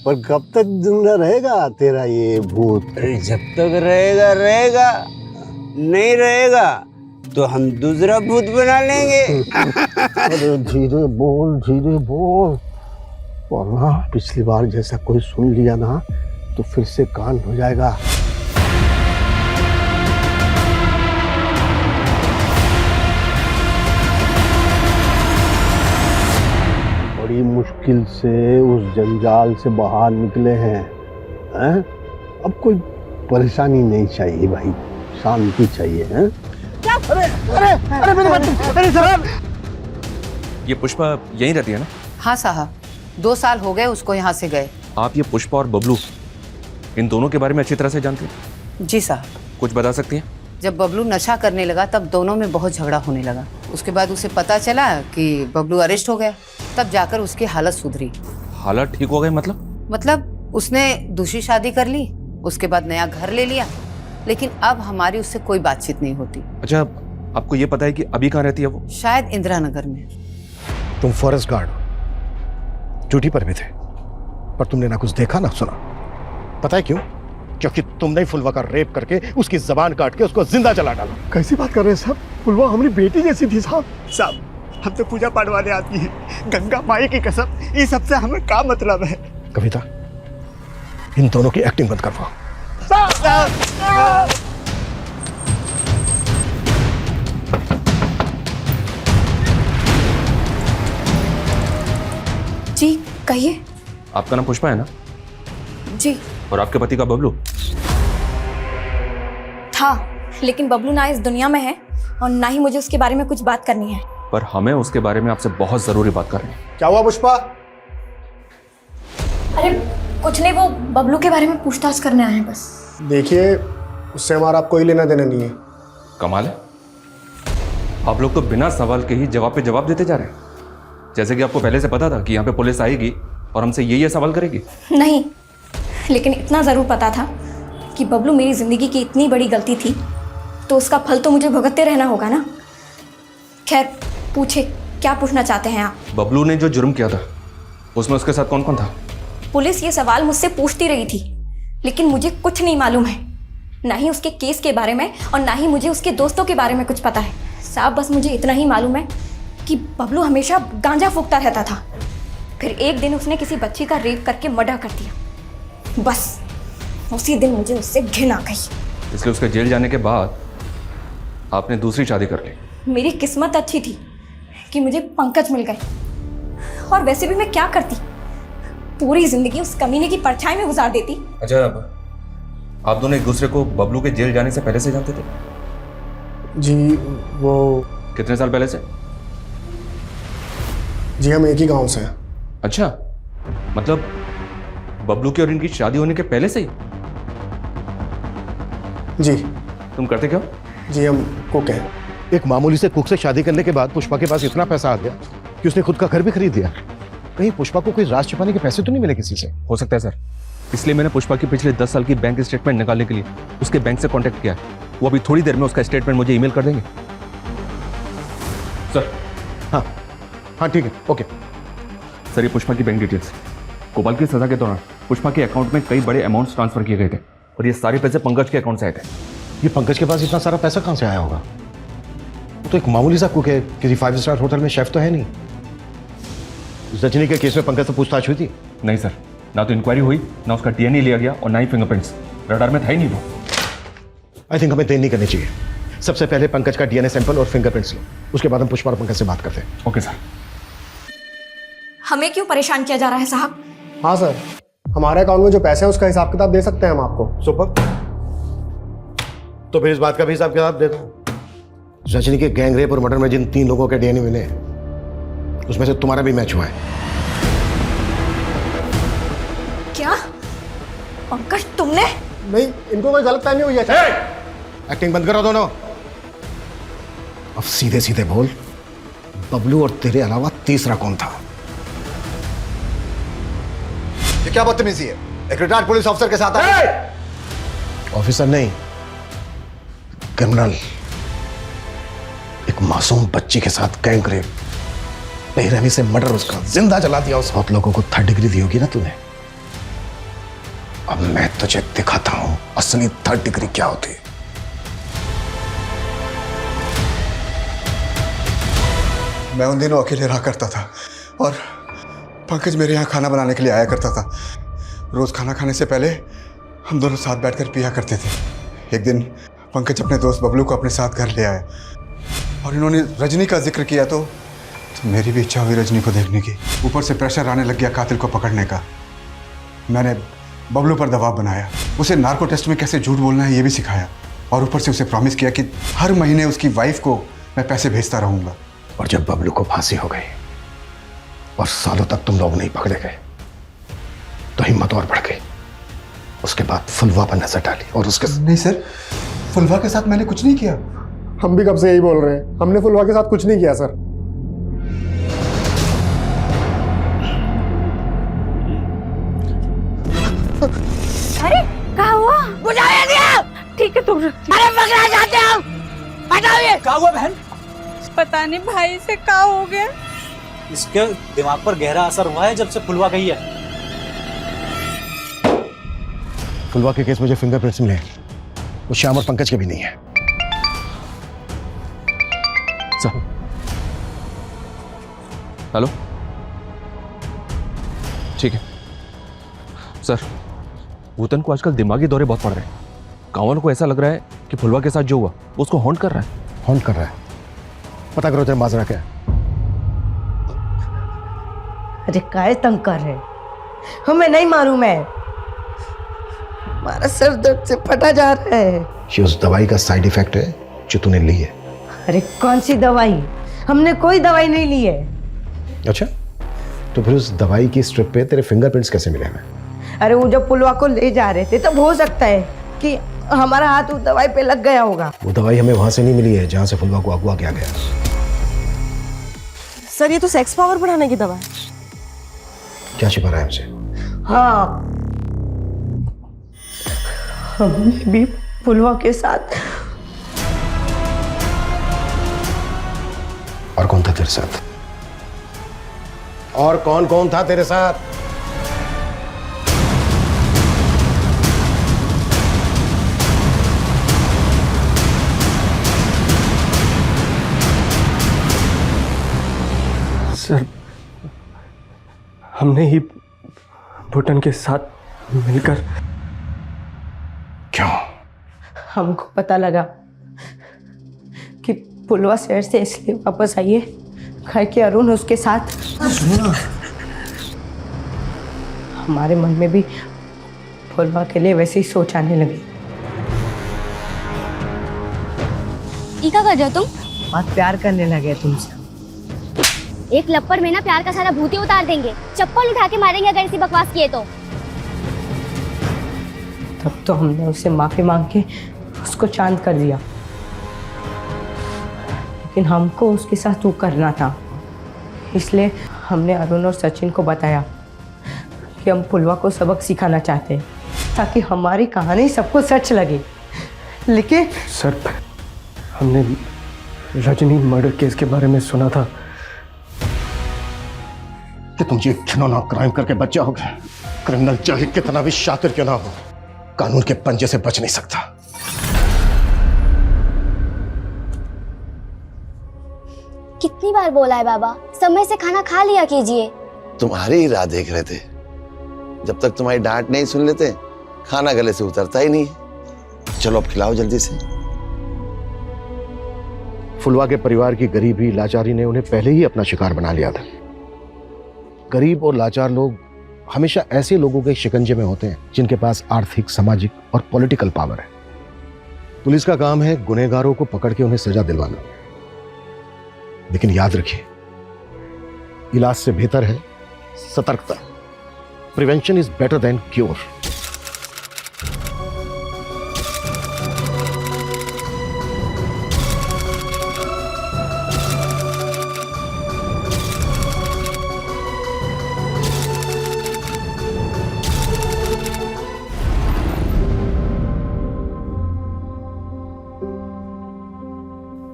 [SPEAKER 18] पर कब तक जिंदा रहेगा तेरा ये भूत?
[SPEAKER 6] अरे जब तक रहेगा रहेगा, नहीं रहेगा तो हम दूसरा भूत बना लेंगे।
[SPEAKER 18] अरे धीरे बोल, धीरे बोल, वरना पिछली बार जैसा कोई सुन लिया ना तो फिर से कांड हो जाएगा। बड़ी मुश्किल से उस जंजाल से बाहर निकले हैं, हैं? अब कोई परेशानी नहीं चाहिए भाई, शांति चाहिए, हैं?
[SPEAKER 2] अरे अरे अरे मेरी बात, अरे सर,
[SPEAKER 14] ये पुष्पा यहीं रहती है ना?
[SPEAKER 19] हाँ साहब, 2 साल हो गए उसको यहाँ से गए।
[SPEAKER 14] आप ये पुष्पा और बबलू इन दोनों के बारे में अच्छी तरह से जानते हैं?
[SPEAKER 19] जी साहब।
[SPEAKER 14] कुछ बता सकती हैं
[SPEAKER 19] जब बबलू नशा करने लगा तब दोनों में बहुत झगड़ा होने लगा। उसके बाद उसे पता चला कि बबलू अरेस्ट हो गया, तब जाकर उसकी हालत सुधरी।
[SPEAKER 14] हालत ठीक हो गई
[SPEAKER 19] मतलब उसने दूसरी शादी कर ली, उसके बाद नया घर ले लिया, लेकिन अब हमारी उससे कोई बातचीत नहीं होती।
[SPEAKER 14] अच्छा, आपको ये पता है कि अभी कहाँ रहती है वो?
[SPEAKER 19] शायद इंदिरा नगर में।
[SPEAKER 2] तुम फॉरेस्ट गार्ड हो, ड्यूटी पर भी थे, पर तुमने ना कुछ देखा ना सुना। पता है क्यों? क्योंकि तुमने फुलवा का रेप करके उसकी जबान काट के उसको जिंदा जला डाला। कैसी बात कर रहे हैं साहब? फुलवा हमारी बेटी जैसी थी साहब।
[SPEAKER 16] साहब हम तो पूजा पाठ वाले आदमी हैं, गंगा माई की कसम, ये सबसे हमें क्या मतलब है?
[SPEAKER 2] कविता, इन दोनों की एक्टिंग बंद करवाओ।
[SPEAKER 20] जी कहिए।
[SPEAKER 14] आपका नाम पुष्पा है ना?
[SPEAKER 20] जी।
[SPEAKER 14] और आपके पति का बबलू?
[SPEAKER 20] था, लेकिन बबलू ना इस दुनिया में है और ना ही मुझे उसके बारे में कुछ बात करनी है।
[SPEAKER 14] पर हमें उसके बारे में आपसे बहुत जरूरी बात करनी है।
[SPEAKER 2] क्या हुआ पुष्पा?
[SPEAKER 20] अरे कुछ नहीं, वो बबलू के बारे में पूछताछ करने आए हैं बस।
[SPEAKER 2] देखिए, उससे हमारा कोई लेना देना नहीं है।
[SPEAKER 14] कमाल है, आप लोग तो बिना सवाल के ही जवाब पे जवाब देते जा रहे हैं, जैसे कि आपको पहले से पता था कि यहाँ पे पुलिस आएगी और हमसे ये सवाल करेगी।
[SPEAKER 20] नहीं, लेकिन इतना ज़रूर पता था कि बबलू मेरी ज़िंदगी की इतनी बड़ी गलती थी, तो उसका फल तो मुझे भुगतते रहना होगा ना। खैर पूछे, क्या पूछना चाहते हैं आप?
[SPEAKER 14] बबलू ने जो जुर्म किया था उसमें उसके साथ कौन कौन था?
[SPEAKER 20] पुलिस ये सवाल मुझसे पूछती रही थी, लेकिन मुझे कुछ नहीं मालूम है, ना ही उसके केस के बारे में और ना ही मुझे उसके दोस्तों के बारे में कुछ पता है। साहब बस मुझे इतना ही मालूम है कि बबलू हमेशा गांजा फूकता रहता था, फिर एक दिन उसने किसी बच्ची का रेप करके मर्डर कर दिया। बस उसी दिन मुझे उससे घिन आ गई।
[SPEAKER 14] इसलिए उसके जेल जाने के बाद आपने दूसरी शादी कर ली।
[SPEAKER 20] मेरी किस्मत अच्छी थी कि मुझे पंकज मिल गए, और वैसे भी मैं क्या करती, पूरी जिंदगी उस कमीने की परछाई में गुजार देती।
[SPEAKER 14] अच्छा, आप दोनों एक दूसरे को बबलू के जेल जाने से पहले से जानते थे?
[SPEAKER 2] जी वो
[SPEAKER 14] कितने साल पहले से?
[SPEAKER 2] जी हम एक ही गांव से हैं।
[SPEAKER 14] अच्छा, मतलब बबलू की और इनकी शादी होने के पहले से ही?
[SPEAKER 2] जी।
[SPEAKER 14] तुम करते क्या?
[SPEAKER 2] जी हम कुक हैं। एक मामूली से कुक से शादी करने के बाद पुष्पा के पास इतना पैसा आ गया कि उसने खुद का घर भी खरीद लिया। कहीं पुष्पा को कोई राज छिपाने के पैसे तो नहीं मिले किसी से?
[SPEAKER 14] हो सकता है सर, इसलिए मैंने पुष्पा की पिछले 10 साल की बैंक स्टेटमेंट निकालने के लिए उसके बैंक से कांटेक्ट किया। वो अभी थोड़ी देर में उसका स्टेटमेंट मुझे ईमेल कर देंगे। सर।
[SPEAKER 2] हाँ हाँ ठीक है, ओके।
[SPEAKER 14] सर, ये पुष्पा की बैंक डिटेल्स। कोबाल की सजा के दौरान पुष्पा के अकाउंट में कई बड़े अमाउंट्स ट्रांसफर किए गए थे और ये सारे पैसे पंकज के अकाउंट से आए थे।
[SPEAKER 2] ये पंकज के पास इतना सारा पैसा कहाँ से आया होगा? वो तो एक मामूली सा कुक है, किसी 5 स्टार होटल में शेफ तो है नहीं। रजनी के केस में पंकज से पूछताछ हुई थी?
[SPEAKER 14] नहीं सर, ना तो इंक्वायरी हुई, ना उसका डीएनए लिया गया और ना ही फिंगरप्रिंट्स। रडार में था ही नहीं वो।
[SPEAKER 2] आई थिंक हमें देर नहीं करनी चाहिए। सबसे पहले पंकज का डीएनए सैंपल और फिंगरप्रिंट्स लो, उसके बाद हम पुष्पा और पंकज से बात करते हैं।
[SPEAKER 14] Okay sir.
[SPEAKER 20] हमें क्यों परेशान किया जा रहा है साहब?
[SPEAKER 2] हाँ सर, हमारे अकाउंट में जो पैसे हैं उसका हिसाब किताब दे सकते हैं हम आपको। सुपर, तो फिर इस बात का भी हिसाब किताब दे दो। रजनी के गैंग रेप और मर्डर में जिन 3 लोगों के डीएनए मिले उसमें से तुम्हारा भी मैच हुआ है।
[SPEAKER 20] क्या पंकज तुमने?
[SPEAKER 2] नहीं, इनको कोई गलतफहमी हुई है। एक्टिंग बंद करो दोनों। अब सीधे सीधे बोल, बबलू और तेरे अलावा तीसरा कौन था?
[SPEAKER 13] ये क्या बदतमीजी है? एक रिटायर्ड पुलिस ऑफिसर के साथ
[SPEAKER 2] ऑफिसर नहीं, क्रिमिनल। एक मासूम बच्ची के साथ गैंग रेप, बेरहमी से मर्डर, उसका जिंदा जला दिया। उस 7 लोगों को 3rd डिग्री दी होगी ना तूने। अब मैं तुझे दिखाता हूं असली 3rd डिग्री क्या होती है।
[SPEAKER 4] मैं उन दिनों अकेले रहा करता था और पंकज मेरे यहाँ खाना बनाने के लिए आया करता था। रोज खाना खाने से पहले हम दोनों साथ बैठकर पिया करते थे। एक दिन पंकज अपने दोस्त बबलू को अपने साथ घर ले आया और इन्होंने रजनी का जिक्र किया तो मेरी भी इच्छा हुई रजनी को देखने की। ऊपर से प्रेशर आने लग गया कातिल को पकड़ने का। मैंने बबलू पर दबाव बनाया, उसे नार्को टेस्ट में कैसे झूठ बोलना है ये भी सिखाया और ऊपर से उसे प्रॉमिस किया कि हर महीने उसकी वाइफ को मैं पैसे भेजता रहूंगा।
[SPEAKER 2] और जब बबलू को फांसी हो गई और सालों तक तुम लोग नहीं पकड़े गए तो हिम्मत और बढ़ गई। उसके बाद फुलवा पर नजर डाली और उसके
[SPEAKER 4] नहीं सर,
[SPEAKER 2] फुलवा के साथ मैंने कुछ नहीं किया। हम भी कब से यही बोल रहे हैं, हमने फुलवा के साथ कुछ नहीं किया सर।
[SPEAKER 8] अरे क्या हुआ? बुझाया दिया। ठीक है तुम। अरे पकड़ा जाते हम। हटाओ।
[SPEAKER 12] क्या हुआ बहन?
[SPEAKER 8] पता नहीं भाई से क्या हो गया।
[SPEAKER 12] इसके दिमाग पर गहरा असर हुआ है जब से फुलवा गई है।
[SPEAKER 2] फुलवा के केस में जो फिंगरप्रिंट्स मिले वो श्याम और पंकज के भी नहीं है।
[SPEAKER 14] सर हेलो, ठीक है सर। भूतन को आजकल दिमागी दौरे बहुत पड़ रहे हैं। गाँव वालों को ऐसा लग रहा है कि फुलवा के साथ जो हुआ वो उसको हॉन्ट कर रहा है।
[SPEAKER 2] हॉन्ट कर रहा है? पता करो तेरा माजरा क्या है।
[SPEAKER 21] अरे काय तंग कर रहे, हमें नहीं मालूम है। हमारा सर दर्द से फटा जा रहा है।
[SPEAKER 2] ये उस दवाई का साइड इफेक्ट है जो तूने ली है।
[SPEAKER 21] अरे कौन सी दवाई? हमने कोई दवाई नहीं ली है।
[SPEAKER 2] अच्छा, तो फिर उस दवाई की स्ट्रिप पे तेरे फिंगरप्रिंट्स कैसे मिले हमें?
[SPEAKER 21] अरे वो जब पुलवा को ले जा रहे थे तब हो सकता है कि हमारा हाथ उस दवाई पे लग गया होगा।
[SPEAKER 2] वो दवाई हमें वहां से नहीं मिली है जहां से फुलवा को अगवा किया गया।
[SPEAKER 11] सर ये तो सेक्स पावर बढ़ाने की दवा है।
[SPEAKER 2] क्या छिपा रहा है हमसे?
[SPEAKER 21] हाँ, हमने भी पुलवा के साथ।
[SPEAKER 2] और कौन था तेरे साथ? और कौन कौन था तेरे साथ?
[SPEAKER 22] सर हमने ही भूटन के साथ मिलकर।
[SPEAKER 2] क्यों?
[SPEAKER 21] हमको पता लगा कि पुलवा शहर से इसलिए वापस आई है घर के अरुण उसके साथ। हमारे मन में भी पुलवा के लिए वैसे ही सोच आने लगी।
[SPEAKER 7] क्या कर रहे हो तुम?
[SPEAKER 21] बहुत प्यार करने लगे तुमसे।
[SPEAKER 7] एक लप्पड़ में ना प्यार का सारा भूत ही उतार देंगे। चप्पल उठा के मारेंगे अगर ऐसी बकवास किए तो।
[SPEAKER 21] तब तो हमने उससे माफी मांग के उसको चांद कर दिया, लेकिन हमको उसके साथ वो करना था। इसलिए हमने अरुण और सचिन को बताया कि हम पुलवा को सबक सिखाना चाहते हैं ताकि हमारी कहानी सबको सच लगे। लेकिन
[SPEAKER 22] सर हमने रजनी मर्डर केस के बारे में सुना था
[SPEAKER 2] कि तुम ये घिनौना क्राइम करके बच जाओगे। क्रिमिनल चाहे कितना भी शातिर क्यों ना हो, कानून के पंजे से बच नहीं सकता।
[SPEAKER 7] कितनी बार बोला है बाबा, समय से खाना खा लिया कीजिए।
[SPEAKER 23] तुम्हारे ही राह देख रहे थे। जब तक तुम्हारी डांट नहीं सुन लेते खाना गले से उतरता ही नहीं। चलो अब खिलाओ जल्दी से।
[SPEAKER 2] फुलवा के परिवार की गरीबी लाचारी ने उन्हें पहले ही अपना शिकार बना लिया था। गरीब और लाचार लोग हमेशा ऐसे लोगों के शिकंजे में होते हैं जिनके पास आर्थिक, सामाजिक और पॉलिटिकल पावर है। पुलिस का काम है गुनहगारों को पकड़ के उन्हें सजा दिलवाना। लेकिन याद रखिए, इलाज से बेहतर है सतर्कता। Prevention is better than cure.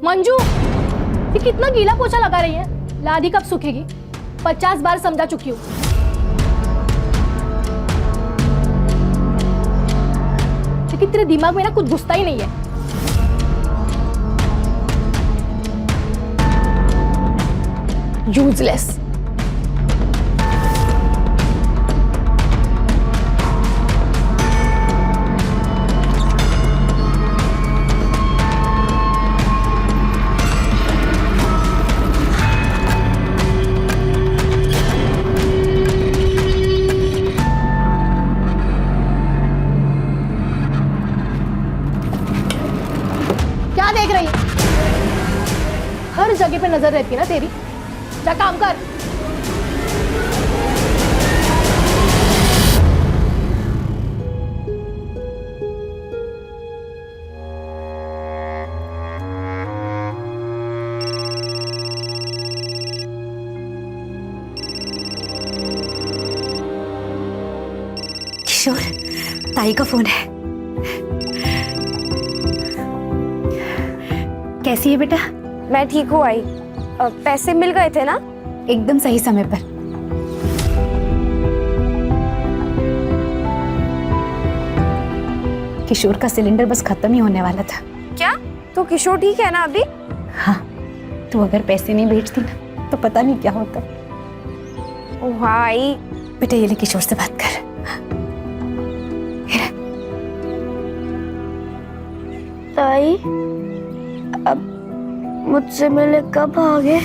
[SPEAKER 8] Manju, ये कितना गीला पोछा लगा रही है? लादी कब सूखेगी? 50 बार समझा चुकी हूँ। लेकिन तेरे दिमाग में ना कुछ घुसता ही नहीं है। यूजलेस। हर जगह पे नजर रहती है ना तेरी। जा काम कर।
[SPEAKER 20] किशोर, ताई का फोन है। कैसी है बेटा?
[SPEAKER 7] मैं ठीक हूँ आई। पैसे मिल गए थे ना?
[SPEAKER 20] एकदम सही समय पर। किशोर का सिलेंडर बस खत्म ही होने वाला था।
[SPEAKER 7] क्या? तो किशोर ठीक है ना अभी?
[SPEAKER 20] हाँ, तू अगर पैसे नहीं भेजती ना तो पता नहीं क्या होता।
[SPEAKER 7] ओ भाई,
[SPEAKER 20] बेटा ये ले, किशोर से बात कर।
[SPEAKER 7] ताई, अब मुझसे मिले कब आओगे?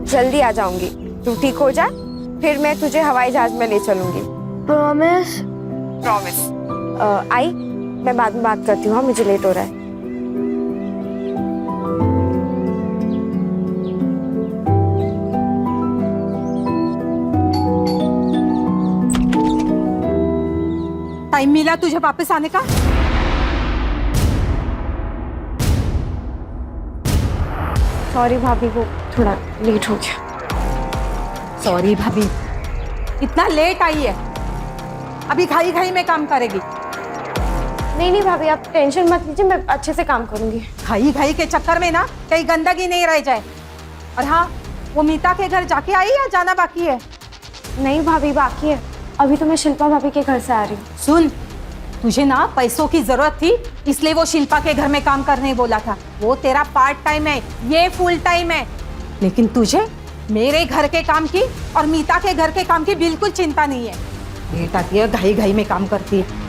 [SPEAKER 7] जल्दी आ जाऊंगी। तू ठीक हो जा, फिर मैं तुझे हवाई जहाज में ले चलूंगी। प्रॉमिस? प्रॉमिस। आई, मैं बाद में बात करती हूँ। हाँ, मुझे लेट हो रहा है।
[SPEAKER 10] टाइम मिला तुझे वापस आने का?
[SPEAKER 7] सॉरी भाभी, वो थोड़ा लेट हो गया।
[SPEAKER 10] सॉरी भाभी, इतना लेट आई है, अभी घाई घाई में काम करेगी।
[SPEAKER 7] नहीं भाभी, आप टेंशन मत लीजिए, मैं अच्छे से काम करूंगी।
[SPEAKER 10] घाई घाई के चक्कर में ना कहीं गंदगी नहीं रह जाए। और हाँ, वो मीता के घर जाके आई या जाना बाकी है?
[SPEAKER 7] नहीं भाभी, बाकी है। अभी तो मैं शिल्पा भाभी के घर से आ रही हूँ।
[SPEAKER 10] सुन, तुझे ना पैसों की जरूरत थी, इसलिए वो शिल्पा के घर में काम करने बोला था। वो तेरा पार्ट टाइम है, ये फुल टाइम है। लेकिन तुझे मेरे घर के काम की और मीता के घर के काम की बिल्कुल चिंता नहीं है। लेट आती है, घाई घाई में काम करती है।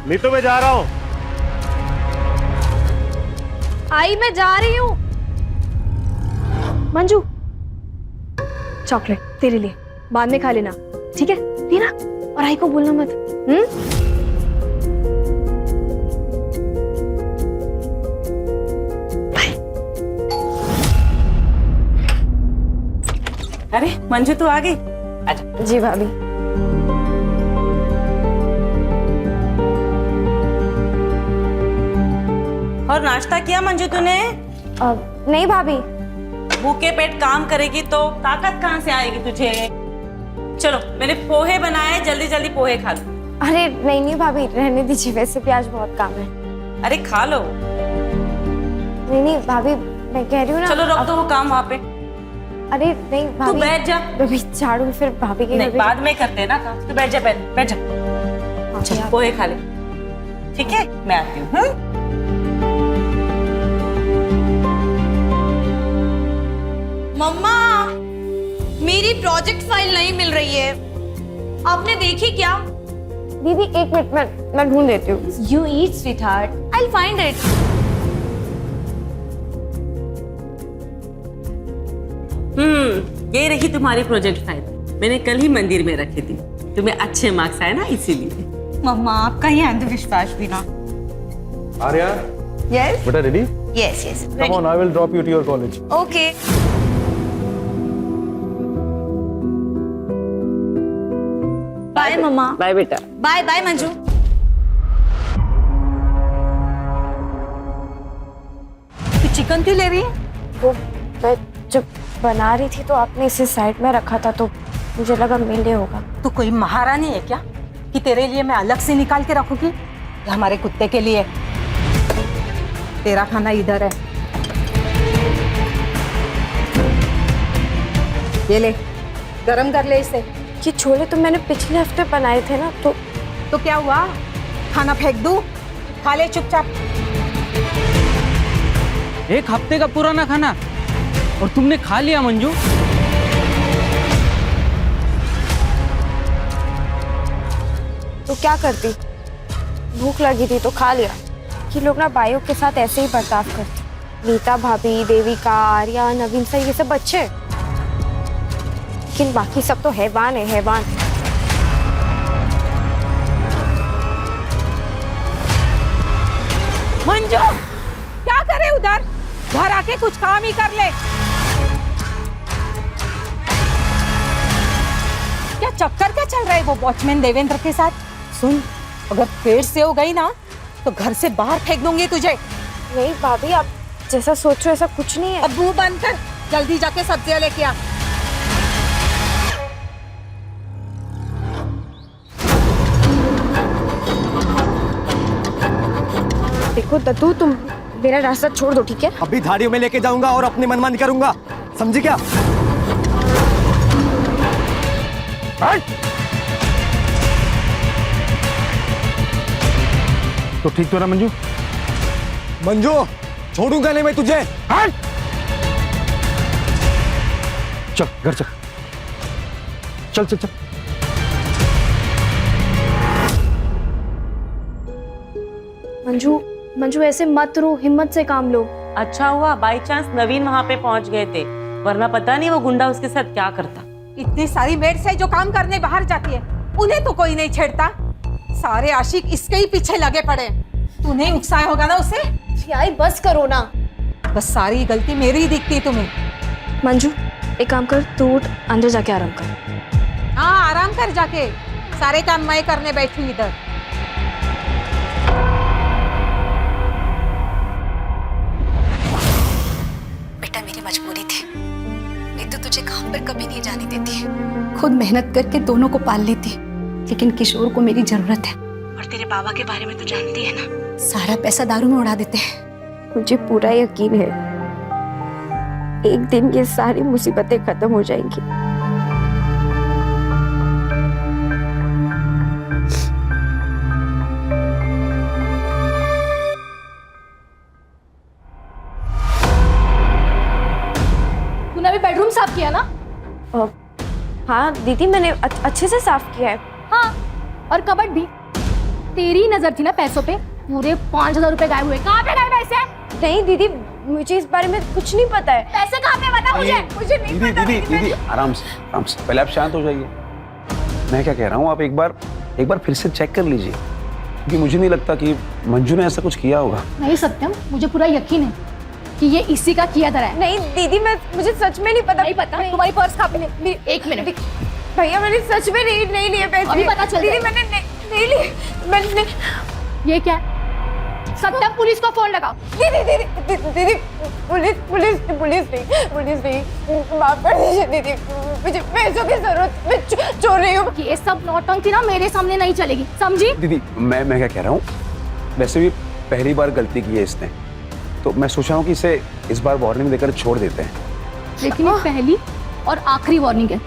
[SPEAKER 2] नीतू, मैं जा रहा हूँ।
[SPEAKER 7] आई, मैं जा रही हूँ। मंजू, चॉकलेट तेरे लिए, बाद में खा लेना, ठीक है? लेना, और आई को बोलना मत।
[SPEAKER 21] अरे मंजू, तू आ गई?
[SPEAKER 7] आजा। जी भाभी।
[SPEAKER 21] और नाश्ता किया मंजू तूने?
[SPEAKER 7] नहीं भाभी।
[SPEAKER 21] भूखे पेट काम करेगी तो ताकत कहाँ से आएगी तुझे? चलो, मैंने पोहे बनाए, जल्दी जल्दी पोहे खा लो।
[SPEAKER 7] अरे नहीं भाभी, रहने दीजिए, वैसे भी आज बहुत काम है।
[SPEAKER 21] अरे खा लो।
[SPEAKER 7] नहीं भाभी, मैं कह रही हूँ ना।
[SPEAKER 21] चलो रख दो वो काम वहाँ पे।
[SPEAKER 7] अरे नहीं भाभी,
[SPEAKER 21] तू बैठ जा।
[SPEAKER 7] अभी झाड़ू फिर भाभी के
[SPEAKER 21] नहीं, बाद में करते हैं ना काम। तू बैठ जा, बैठ जा। चलो पोहे खा ले, ठीक है? मैं आती हूँ।
[SPEAKER 20] मम्मा, मेरी प्रोजेक्ट फाइल नहीं मिल रही है, आपने देखी क्या?
[SPEAKER 7] दीदी एक मिनट, मैं ढूंढ देती हूँ।
[SPEAKER 20] You eat, sweetheart. I'll find it.
[SPEAKER 21] ये रही तुम्हारी प्रोजेक्ट फाइल। मैंने कल ही मंदिर में रखी थी, तुम्हें अच्छे मार्क्स आए ना, इसीलिए।
[SPEAKER 10] मम्मा, आपका ही अंधविश्वास भी ना।
[SPEAKER 2] आर्या,
[SPEAKER 20] Yes.
[SPEAKER 2] बेटा ready?
[SPEAKER 20] Yes, yes.
[SPEAKER 2] Come on, I will drop you to your college.
[SPEAKER 20] Okay. Bye मम्मा।
[SPEAKER 21] बाय बेटा।
[SPEAKER 20] Bye bye Manju.
[SPEAKER 10] तू चिकन क्यों ले रही है?
[SPEAKER 7] वो मैं जब बना रही थी तो आपने इसे साइड में रखा था, तो मुझे लगा मिले होगा।
[SPEAKER 10] तू कोई महारानी है क्या कि तेरे लिए मैं अलग से निकाल के रखूंगी? ये हमारे कुत्ते के लिए। तेरा खाना इधर है, ये ले, गरम कर ले इसे।
[SPEAKER 7] ये छोले तो मैंने पिछले हफ्ते बनाए थे ना,
[SPEAKER 10] तो क्या हुआ? खाना फेंक दूं? खा ले चुपचाप।
[SPEAKER 12] एक हफ्ते का पुराना खाना और तुमने खा लिया मंजू?
[SPEAKER 7] तो क्या करती? भूख लगी थी तो खा लिया। कि लोग ना बाइयों के साथ ऐसे ही बर्ताव करते। नीता भाभी, देविका, आर्या, नवीन सर, ये सब अच्छे, लेकिन बाकी सब तो हैवान है, हैवान।
[SPEAKER 10] मंजू, क्या करे उधर? घर आ जाके कुछ काम ही कर ले। क्या चक्कर क्या चल रहा है वो वॉचमैन देवेंद्र के साथ? सुन, अगर फिर से हो गई ना तो घर से बाहर फेंक दूंगी तुझे।
[SPEAKER 7] नहीं भाभी, आप जैसा सोचो ऐसा कुछ नहीं है।
[SPEAKER 10] अब मुंह बंद कर, जल्दी जाके सब्जियां लेके आ।
[SPEAKER 7] देखो दत्तू, तुम मेरा रास्ता छोड़ दो, ठीक है?
[SPEAKER 9] अभी धाड़ियों में लेके जाऊंगा और अपनी मनमानी करूंगा, समझी क्या?
[SPEAKER 2] तो ठीक तो ना मंजू?
[SPEAKER 9] मंजू, छोड़ूंगा नहीं मैं तुझे।
[SPEAKER 2] चल घर चल, चल चल चल।
[SPEAKER 20] मंजू, मंजू ऐसे मत रो, हिम्मत से काम लो।
[SPEAKER 1] अच्छा हुआ बाई चांस नवीन वहाँ पे पहुँच गए थे, वरना पता नहीं वो गुंडा उसके साथ क्या करता।
[SPEAKER 10] इतनी सारी मेड्स है जो काम करने बाहर जाती है, उन्हें तो कोई नहीं छेड़ता। सारे आशिक इसके ही पीछे लगे पड़े। तूने उकसाया होगा ना उसे।
[SPEAKER 20] यार बस करो ना।
[SPEAKER 10] बस सारी गलती मेरी ही दिखती है तुम्हें।
[SPEAKER 20] मंजू एक काम कर, तू उठ, अंदर जाके आराम कर।
[SPEAKER 10] हाँ आराम कर जाके, सारे काम मैं करने बैठी हूँ इधर।
[SPEAKER 20] बेटा मेरी मजबूरी थी, नहीं तो तुझे काम पर कभी नहीं जाने देती। खुद मेहनत करके दोनों को पाल लेती, लेकिन किशोर को मेरी जरूरत है। और तेरे बाबा के बारे में तो जानती है ना, सारा पैसा दारू में उड़ा देते हैं।
[SPEAKER 7] मुझे पूरा यकीन है एक दिन ये सारी मुसीबतें खत्म हो जाएंगी।
[SPEAKER 20] तूने अभी बेडरूम साफ किया ना?
[SPEAKER 7] हाँ दीदी, मैंने अच्छे से साफ किया है।
[SPEAKER 20] हाँ, और कबर्ड भी। तेरी नजर थी ना पैसों पे, पूरे 5,000 रुपए गायब हुए। कहाँ पे गए पैसे?
[SPEAKER 7] नहीं दीदी, मुझे इस बारे में कुछ नहीं पता है।
[SPEAKER 20] पैसे कहाँ पे बता मुझे, मुझे नहीं पता।
[SPEAKER 17] दीदी आराम से पहले आप शांत हो जाइए। मैं क्या कह रहा हूँ, आप एक बार फिर से चेक कर लीजिए, क्योंकि मुझे नहीं लगता कि मंजू ने ऐसा कुछ किया होगा।
[SPEAKER 20] नहीं सत्यम, मुझे पूरा यकीन है कि ये इसी का किया धरा है।
[SPEAKER 7] नहीं दीदी, मुझे सच में नहीं पता।
[SPEAKER 20] नहीं पता? तुम्हारी पर्स कहाँ पे? एक मिनट
[SPEAKER 7] भैया, मैंने सच में नहीं लिए पैसे।
[SPEAKER 20] अभी पता चल
[SPEAKER 7] दीदी, मैंने नहीं लिए। मैंने
[SPEAKER 20] ये क्या? सत्यम, पुलिस को फोन लगाओ।
[SPEAKER 7] दीदी, पुलिस नहीं, माफ कर दीजिए दीदी, मुझे पैसों की जरूरत, मैं चोर रही हूँ।
[SPEAKER 20] ये सब नौटंकी ना मेरे सामने नहीं चलेगी, समझी?
[SPEAKER 17] दीदी मैं क्या कह रहा हूँ, वैसे भी पहली बार गलती की है इसने, तो मैं सोच रहा हूँ कि इसे इस बार वार्निंग देकर छोड़ देते हैं।
[SPEAKER 20] लेकिन ये पहली और आखिरी वार्निंग है,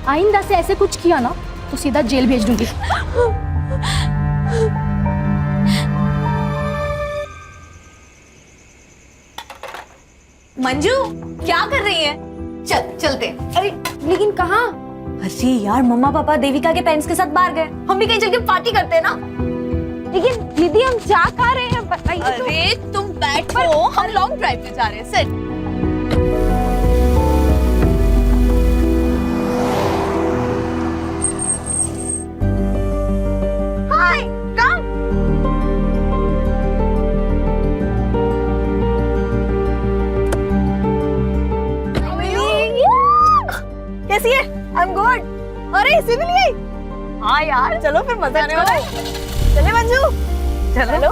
[SPEAKER 20] आइंदा से ऐसे कुछ किया ना तो सीधा जेल भेज दूंगी।
[SPEAKER 10] मंजू क्या कर रही है? चलते।
[SPEAKER 20] अरे लेकिन कहाँ? अरे यार, मम्मा पापा देविका के पेरेंट्स के साथ बाहर गए, हम भी कहीं चल के पार्टी करते हैं ना।
[SPEAKER 7] लेकिन दीदी, हम जा कहाँ रहे हैं बताइए।
[SPEAKER 20] अरे तुम बैठो, हम लॉन्ग ड्राइव पे जा रहे हैं। सिट।
[SPEAKER 7] हाय, कम।
[SPEAKER 20] कैसी है? I am good. अरे इसी के लिए? हाँ यार, चलो फिर मजा आने वाला है। चले मंजू, चलो।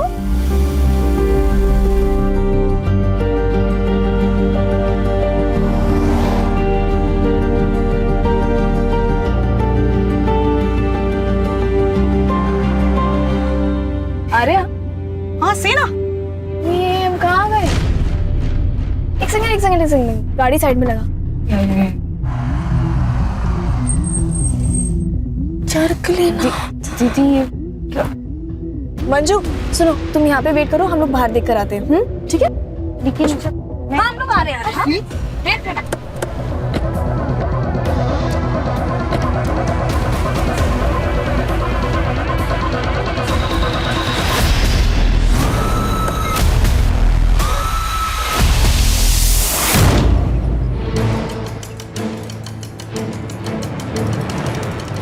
[SPEAKER 10] अरे हाँ से ना,
[SPEAKER 20] ये हम कहाँ गए? एक सेकंड, गाड़ी साइड में लगा। चढ़ लेना।
[SPEAKER 7] दीदी,
[SPEAKER 20] मंजू सुनो, तुम यहाँ पे वेट करो, हम लोग बाहर देख कर आते हैं। ठीक है?
[SPEAKER 7] लेकिन
[SPEAKER 20] हाँ, हम लोग आ रहे हैं।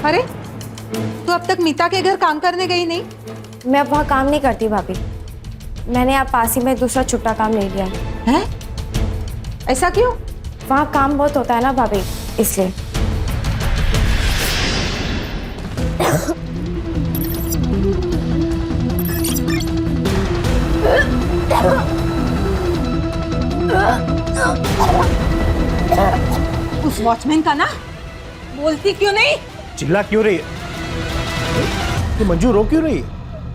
[SPEAKER 10] अरे तू अब तक मीता के घर काम करने गई नहीं?
[SPEAKER 7] मैं अब वहाँ काम नहीं करती भाभी, मैंने आप पास ही में दूसरा छुट्टा काम ले लिया
[SPEAKER 10] है। ऐसा क्यों?
[SPEAKER 7] वहाँ काम बहुत होता है ना भाभी, इसलिए।
[SPEAKER 10] उस वॉचमैन का ना, बोलती क्यों नहीं?
[SPEAKER 22] चिल्ला क्यों रही है? ये मंजू रो क्यों रही है?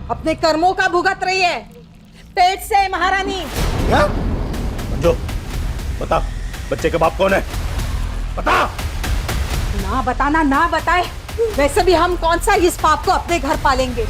[SPEAKER 10] अपने कर्मों का भुगत रही है, पेट से महारानी।
[SPEAKER 22] क्या? मंजू, बता, बच्चे का बाप कौन है? बता।
[SPEAKER 10] ना बताना ना बताए, वैसे भी हम कौन सा इस पाप को अपने घर पालेंगे।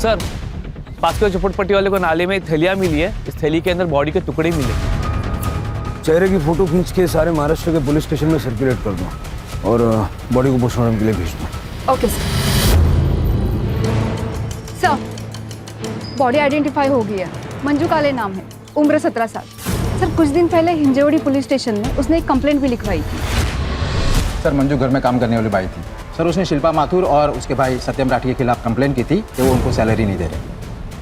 [SPEAKER 17] सर, पास के झोपड़पट्टी वाले को नाले में एक थैलियाँ मिली है। इस थैली के अंदर बॉडी के टुकड़े मिले।
[SPEAKER 3] चेहरे की फोटो खींच के सारे महाराष्ट्र के पुलिस स्टेशन में सर्कुलेट कर दो और बॉडी को पोस्टमार्टम के लिए भेज दो।
[SPEAKER 7] Okay sir.
[SPEAKER 5] बॉडी आइडेंटिफाई हो गई है। मंजू काले नाम है, उम्र 17 साल। सर, कुछ दिन पहले हिंजवड़ी पुलिस स्टेशन में उसने एक कंप्लेंट भी लिखवाई थी।
[SPEAKER 17] सर, मंजू घर में काम करने वाली बाई थी। सर, उसने शिल्पा माथुर और उसके भाई सत्यम राठी के खिलाफ कंप्लेंट की थी कि वो उनको सैलरी नहीं दे रहे।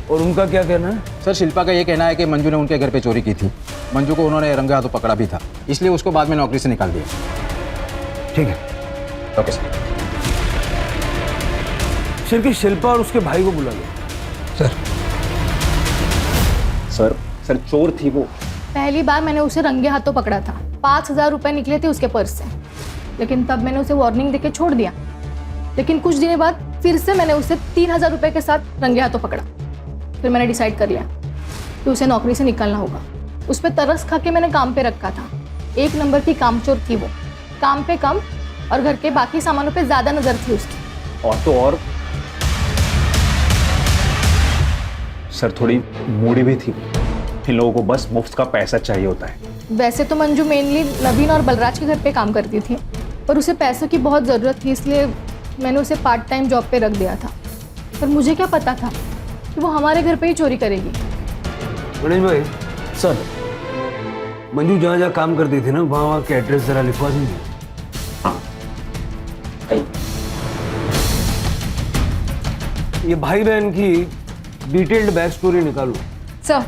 [SPEAKER 3] और उनका क्या कहना है?
[SPEAKER 17] सर, शिल्पा का ये कहना है कि मंजू ने उनके घर पे चोरी की थी। मंजू को उन्होंने रंगे हाथों पकड़ा भी था, इसलिए उसको बाद में नौकरी से निकाल दिया।
[SPEAKER 3] ठीक है,
[SPEAKER 17] ओके सर।
[SPEAKER 3] सिर की शिल्पा और उसके भाई को बुला लो।
[SPEAKER 17] सर चोर थी वो।
[SPEAKER 5] पहली बार मैंने उसे रंगे हाथों पकड़ा था। 5,000 रुपए निकले थे उसके पर्स से, लेकिन तब मैंने उसे वार्निंग देके छोड़ दिया। लेकिन कुछ दिनों बाद फिर से मैंने उसे 3,000 रुपए के साथ रंगे हाथों पकड़ा। फिर मैंने डिसाइड कर लिया कि उसे नौकरी से निकालना होगा। उस पर तरस खा के मैंने काम पे रखा था। 1 नंबर की कामचोर थी वो, काम पे कम और घर के बाकी सामानों पे ज्यादा नजर थी उसकी।
[SPEAKER 17] और तो और सर, थोड़ी मूडी भी थी। इन लोगों को बस मुफ्त का पैसा चाहिए होता है।
[SPEAKER 5] वैसे तो मंजू मेनली नवीन और बलराज के घर पे काम करती थी, पर उसे पैसों की बहुत ज़रूरत थी, इसलिए मैंने उसे पार्ट टाइम जॉब पे रख दिया था। पर मुझे क्या पता था कि वो हमारे घर पे ही चोरी करेगी।
[SPEAKER 3] गणेश भाई, सर, मंजू जहाँ जहाँ काम करती थी ना, वहाँ के एड्रेस जरा लिखवा दीजिए। ये भाई बहन की डिटेल्ड बैक स्टोरी निकालो।
[SPEAKER 5] सर,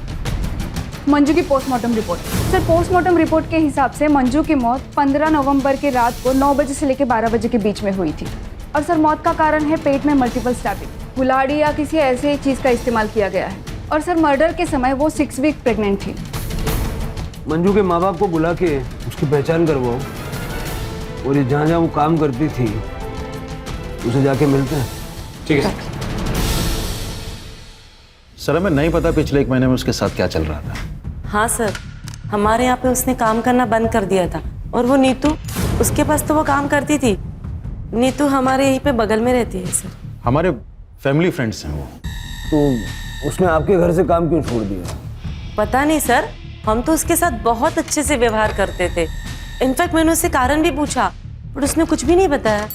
[SPEAKER 5] मंजू की postmortem report. Sir, postmortem report के हिसाब से मंजू की मौत 15 नवंबर की रात को 9 बजे से लेकर 12 बजे के बीच में हुई थी। और सर, मौत का कारण है पेट में मल्टीपल स्टैबिंग, कुल्हाड़ी या किसी ऐसे चीज़ का इस्तेमाल किया गया है। और सर, मर्डर के समय वो 6 वीक प्रेग्नेंट थी।
[SPEAKER 3] मंजू के माँ बाप को बुला के उसकी पहचान करवाओ और ये जहाँ जहाँ वो काम करती थी उसे जाके मिलते हैं।
[SPEAKER 17] ठीक है
[SPEAKER 13] सर, हमें नहीं पता पिछले 1 महीने में उसके साथ क्या चल रहा था।
[SPEAKER 1] हाँ सर, हमारे यहाँ पे उसने काम करना बंद कर दिया था। और वो नीतू, उसके पास तो वो काम करती थी। नीतू हमारे यहीं पे बगल में रहती है सर।
[SPEAKER 13] हमारे फैमिली फ्रेंड्स हैं वो।
[SPEAKER 3] तो उसने आपके घर से काम क्यों छोड़ दिया?
[SPEAKER 1] पता नहीं सर, हम तो उसके साथ बहुत अच्छे से व्यवहार करते थे। इनफैक्ट मैंने उससे कारण भी पूछा, पर उसने कुछ भी नहीं बताया।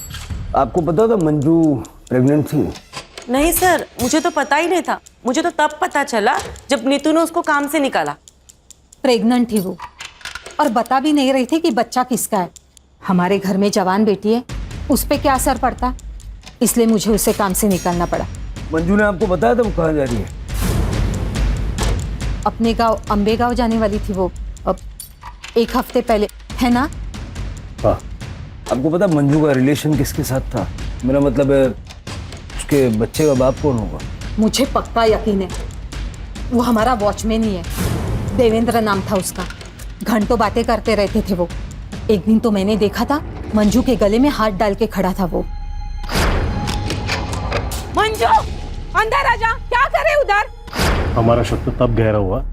[SPEAKER 3] आपको पता था मंजू प्रेग्नेंट थी?
[SPEAKER 1] नहीं सर, मुझे तो पता ही नहीं था। मुझे तो तब पता चला जब नीतू ने उसको काम से निकाला।
[SPEAKER 10] प्रेग्नेंट थी वो और बता भी नहीं रही थी कि बच्चा किसका है। हमारे घर में जवान बेटी है, उस पर क्या असर पड़ता, इसलिए मुझे उसे काम से निकालना पड़ा।
[SPEAKER 3] मंजू ने आपको बताया था वो कहाँ जा रही है?
[SPEAKER 10] अपने गांव अंबेगांव जाने वाली थी वो, अब 1 हफ्ते पहले, है ना?
[SPEAKER 3] हाँ। आपको पता मंजू का रिलेशन किसके साथ था? मेरा मतलब है उसके बच्चे का बाप कौन होगा?
[SPEAKER 10] मुझे पक्का यकीन है वो हमारा वॉचमैन ही है। देवेंद्र नाम था उसका। घंटों बातें करते रहते थे वो। एक दिन तो मैंने देखा था मंजू के गले में हाथ डाल के खड़ा था वो। मंजू, अंदर आजा, क्या करे उधर?
[SPEAKER 22] हमारा शक तो तब गहरा हुआ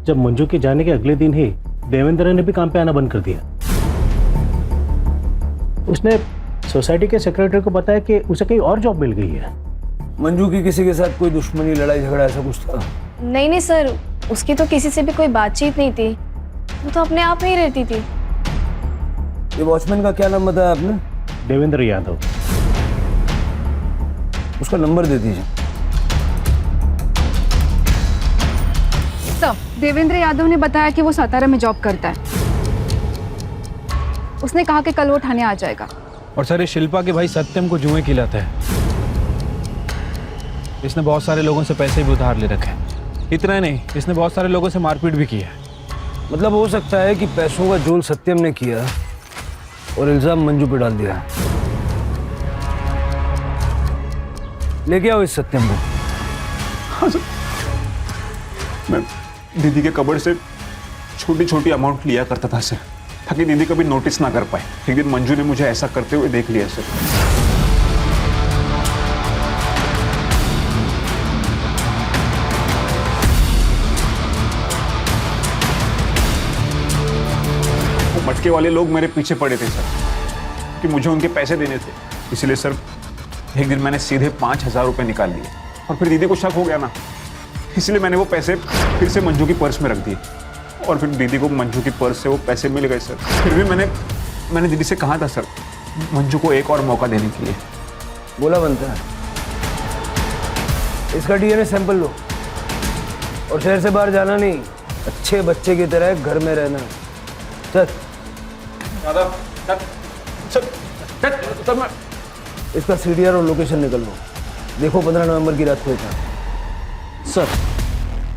[SPEAKER 22] जब मंजू के जाने के अगले दिन ही देवेंद्र ने भी काम पे आना बंद कर दिया। उसने सोसाइटी के सेक्रेटरी को बताया कि उसे कहीं और जॉब मिल गई है।
[SPEAKER 3] मंजू की किसी के साथ कोई दुश्मनी, लड़ाई झगड़ा ऐसा कुछ था?
[SPEAKER 7] नहीं नहीं सर, उसकी तो किसी से भी कोई बातचीत नहीं थी, वो तो अपने आप में ही रहती थी।
[SPEAKER 3] ये वॉचमैन का क्या नाम बताया आपने?
[SPEAKER 22] देवेंद्र यादव।
[SPEAKER 3] उसका नंबर दे दीजिए।
[SPEAKER 7] सर, देवेंद्र यादव ने बताया कि वो सातारा में जॉब करता है। उसने कहा कि कल वो थाने आ जाएगा।
[SPEAKER 17] और सर ये शिल्पा के भाई सत्यम को जुए खिलाता है। इसने बहुत सारे लोगों से पैसे भी उधार ले रखे हैं। इतना नहीं, इसने बहुत सारे लोगों से मारपीट भी की है।
[SPEAKER 3] मतलब हो सकता है कि पैसों का जोल सत्यम ने किया और इल्जाम मंजू पे डाल दिया। लेके आओ इस सत्यम को।
[SPEAKER 6] हाँ सर, मैं दीदी के कबड़ से छोटी छोटी अमाउंट लिया करता था सर, ताकि दीदी कभी नोटिस ना कर पाए। एक दिन मंजू ने मुझे ऐसा करते हुए देख लिया सर। वो मटके वाले लोग मेरे पीछे पड़े थे सर, कि मुझे उनके पैसे देने थे। इसलिए सर एक दिन मैंने सीधे 5,000 रुपए निकाल लिए और फिर दीदी को शक हो गया ना, इसलिए मैंने वो पैसे फिर से मंजू की पर्स में रख दिए और फिर दीदी को मंजू की पर्स से वो पैसे मिल गए सर। फिर भी मैंने दीदी से कहा था सर, मंजू को एक और मौका देने के लिए।
[SPEAKER 3] बोला बनता है। इसका डीएनए सैंपल लो और शहर से बाहर जाना नहीं, अच्छे बच्चे की तरह घर में रहना। चल इसका सीडीआर और लोकेशन निकल लो। देखो 15 नवंबर की रात को था।
[SPEAKER 12] सर,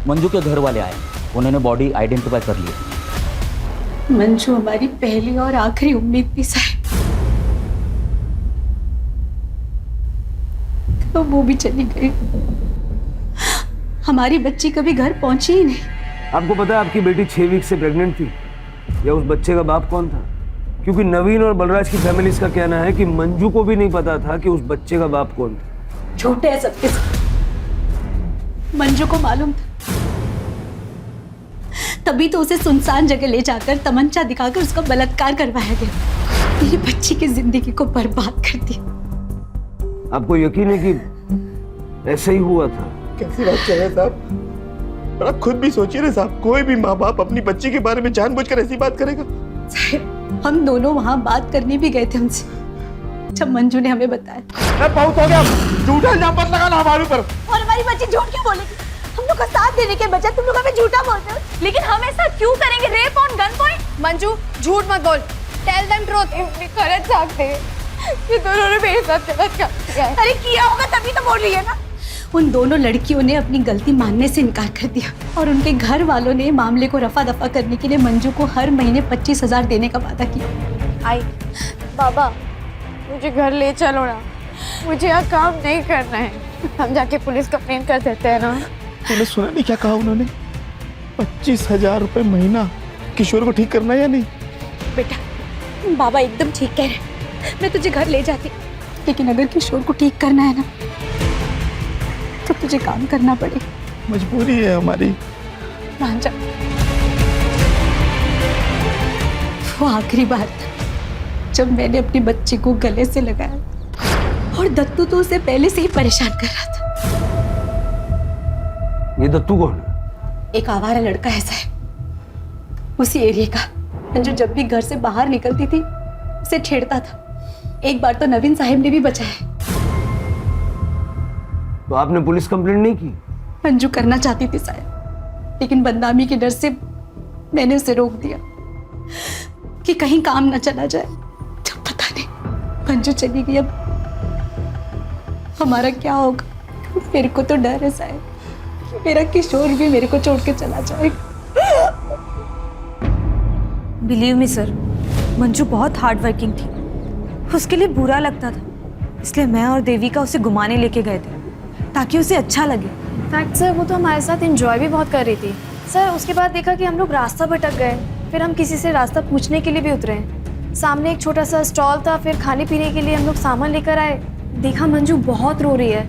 [SPEAKER 12] मंजू के घर वाले आए, उन्होंने बॉडी आइडेंटिफाई कर ली।
[SPEAKER 10] मंजू हमारी पहली और आखिरी उम्मीद थी साहब, तो वो भी चली गई। हमारी बच्ची कभी घर पहुंची ही नहीं।
[SPEAKER 3] आपको पता है आपकी बेटी 6 वीक से प्रेग्नेंट थी? या उस बच्चे का बाप कौन था? क्योंकि नवीन और बलराज की फैमिली का कहना है कि मंजू को भी नहीं पता था कि उस बच्चे का बाप कौन था।
[SPEAKER 10] झूठे है सबके सब। मंजू को मालूम था, तभी तो उसे सुनसान जगह ले जाकर तमंचा दिखाकर उसका बलात्कार करवाया गया। मेरी बच्ची की जिंदगी को बर्बाद कर दिया।
[SPEAKER 3] आपको यकीन है कि ऐसा ही हुआ था?
[SPEAKER 16] कैसी बात कर रहे हैं साहब? आप खुद भी सोचिए ना साहब, कोई भी माँ बाप अपनी बच्ची के बारे में जानबूझकर ऐसी बात करेगा?
[SPEAKER 10] साहब, हम दोनों वहां बात करने भी गए थे उनसे, जब मंजू ने हमें बताया।
[SPEAKER 16] बहुत हो गया, झूठा इल्जाम मत लगाना हमारे ऊपर।
[SPEAKER 20] और हमारी बच्ची झूठ क्यों बोलेगी? हम लोग का साथ देने के बजाय तुम लोग हमें झूठा बोलते हो। लेकिन हम ऐसा क्यों करेंगे? Rape on gun point? Manju झूठ मत बोल, टेल देम ट्रूथ। कर सकते ये दोनों ने मेरे साथ गलत किया है। अरे किया होगा तभी तो बोल रही है ना।
[SPEAKER 10] उन दोनों लड़कियों ने अपनी गलती मानने से इनकार कर दिया और उनके घर वालों ने मामले को रफा दफा करने के लिए मंजू को हर महीने 25,000 देने का वादा किया।
[SPEAKER 7] आई बाबा, मुझे घर ले चलो ना, मुझे यहाँ काम नहीं करना है। हम जाके पुलिस कंप्लेन कर देते हैं ना।
[SPEAKER 16] तूने सुना नहीं क्या कहा उन्होंने? 25,000 रुपए महीना। किशोर को ठीक करना है या नहीं?
[SPEAKER 10] बेटा, बाबा एकदम ठीक कह रहे हैं, मैं तुझे घर ले जाती, लेकिन अगर किशोर को ठीक करना है ना तो तुझे काम करना पड़ेगा।
[SPEAKER 16] मजबूरी है हमारी।
[SPEAKER 10] मान जा। वो आखिरी बार था जब मैंने अपनी बच्ची को गले से लगाया, और दत्तू तो उसे पहले से ही परेशान कर रहा था।
[SPEAKER 3] ये दत्तू कौन?
[SPEAKER 10] एक आवारा लड़का है साहब, उसी एरिया का, जो जब भी घर से बाहर निकलती थी उसे छेड़ता था। एक बार तो नवीन साहिब ने भी बचाया।
[SPEAKER 3] तो आपने पुलिस कंप्लेंट नहीं की?
[SPEAKER 10] मंजू करना चाहती थी साहब, लेकिन बदनामी के डर से मैंने उसे रोक दिया कि कहीं काम न चला जाए। जब पता नहीं मंजू चली गई, अब हमारा क्या होगा? मेरे को तो डर है साहब, मेरा किशोर भी मेरे को छोड़ के चला जाएगा।
[SPEAKER 7] बिलीव मी सर, मंजू बहुत हार्ड वर्किंग थी, उसके लिए बुरा लगता था, इसलिए मैं और देविका उसे घुमाने लेके गए थे ताकि उसे अच्छा लगे।
[SPEAKER 20] फैक्ट सर, वो तो हमारे साथ एंजॉय भी बहुत कर रही थी सर। उसके बाद देखा कि हम लोग रास्ता भटक गए, फिर हम किसी से रास्ता पूछने के लिए भी उतरे। सामने एक छोटा सा स्टॉल था, फिर खाने पीने के लिए हम लोग सामान लेकर आए। देखा मंजू बहुत रो रही है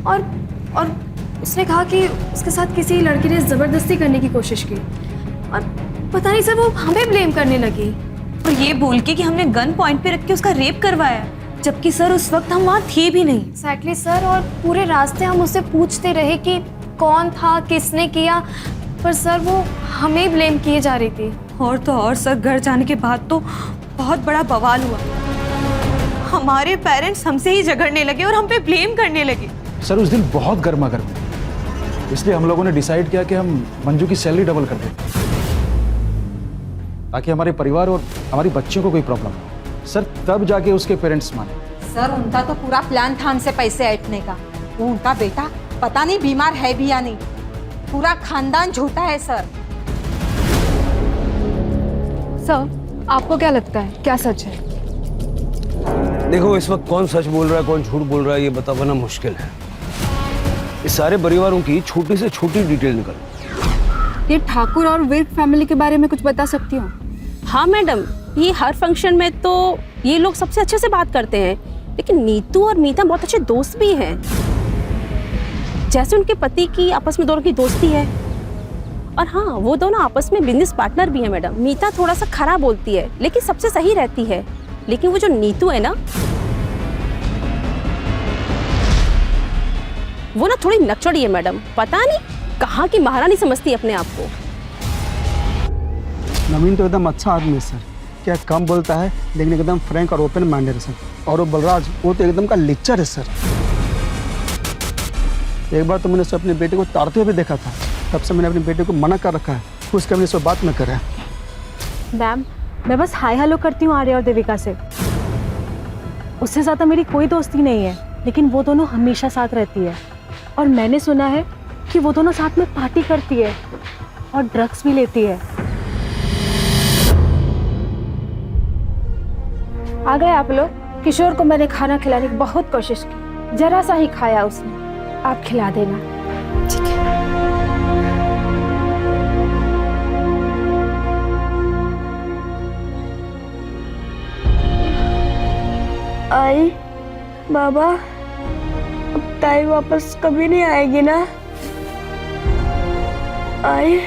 [SPEAKER 20] और उसने कहा कि उसके साथ किसी लड़की ने ज़बरदस्ती करने की कोशिश की, और पता नहीं सर वो हमें ब्लेम करने लगी, और ये बोल के कि हमने गन पॉइंट पे रख के उसका रेप करवाया। जबकि सर उस वक्त हम वहाँ थे भी नहीं।
[SPEAKER 7] एग्जैक्टली सर, और पूरे रास्ते हम उससे पूछते रहे कि कौन था, किसने किया, पर सर वो हमें ब्लेम किए जा रही थी।
[SPEAKER 20] और तो और सर, घर जाने के बाद तो बहुत बड़ा बवाल हुआ। हमारे पेरेंट्स हमसे ही झगड़ने लगे और हम पे ब्लेम करने लगे।
[SPEAKER 17] सर उस दिन बहुत गर्मा गर्मी, इसलिए हम लोगों ने डिसाइड किया कि हम मंजू की सैलरी डबल कर दें, ताकि हमारे परिवार और हमारी बच्चियों को कोई प्रॉब्लम हो। सर तब जाके उसके पेरेंट्स माने।
[SPEAKER 10] सर उनका तो पूरा प्लान था हमसे पैसे ऐंठने का। वो उनका बेटा पता नहीं बीमार है भी या नहीं, पूरा खानदान झूठा है सर।
[SPEAKER 5] सर आपको क्या लगता है, क्या सच है?
[SPEAKER 3] देखो, इस वक्त कौन सच बोल रहा है कौन झूठ बोल रहा है ये बता पाना मुश्किल है। इस सारे परिवारों की छोटी से छोटी डिटेल निकल।
[SPEAKER 5] ये ठाकुर और विर्क फैमिली के बारे में कुछ बता सकती हो?
[SPEAKER 15] हाँ मैडम, ये हर फंक्शन में तो ये लोग सबसे अच्छे से बात करते हैं, लेकिन नीतू और मीता बहुत अच्छे दोस्त भी हैं। जैसे उनके पति की आपस में दोनों की दोस्ती है। और हाँ, वो दोनों आपस में बिजनेस पार्टनर भी हैं मैडम। मीता थोड़ा सा खराब बोलती है लेकिन सबसे सही रहती है, लेकिन वो जो नीतू है ना, वो ना थोड़ी नकचड़ी है मैडम। पता नहीं कहाँ की महारानी समझती है अपने आप को।
[SPEAKER 18] नवीन तो एकदम अच्छा आदमी है सर, क्या कम बोलता है लेकिन एकदम फ्रैंक और ओपन माइंडेड है सर। और वो बलराज, वो तो एकदम का लेक्चर है सर। एक बार तो मैंने उसे अपने बेटे को ताड़ते हुए भी देखा था, तब से मैंने अपने बेटे को मना कर रखा है उसके अपने से बात न करे।
[SPEAKER 8] मैम, मैं बस हाय हेलो करती हूँ आर्या और देविका से, उससे ज़्यादा मेरी कोई दोस्ती नहीं है, लेकिन वो दोनों हमेशा साथ रहती है। और मैंने सुना है कि वो दोनों साथ में पार्टी करती है और ड्रग्स भी लेती है। आ गए आप लोग। किशोर को मैंने खाना खिलाने की बहुत कोशिश की, जरा सा ही खाया उसने। आप खिला देना।
[SPEAKER 20] ठीक है।
[SPEAKER 19] आई बाबा, अब ताई वापस कभी नहीं आएगी ना? आई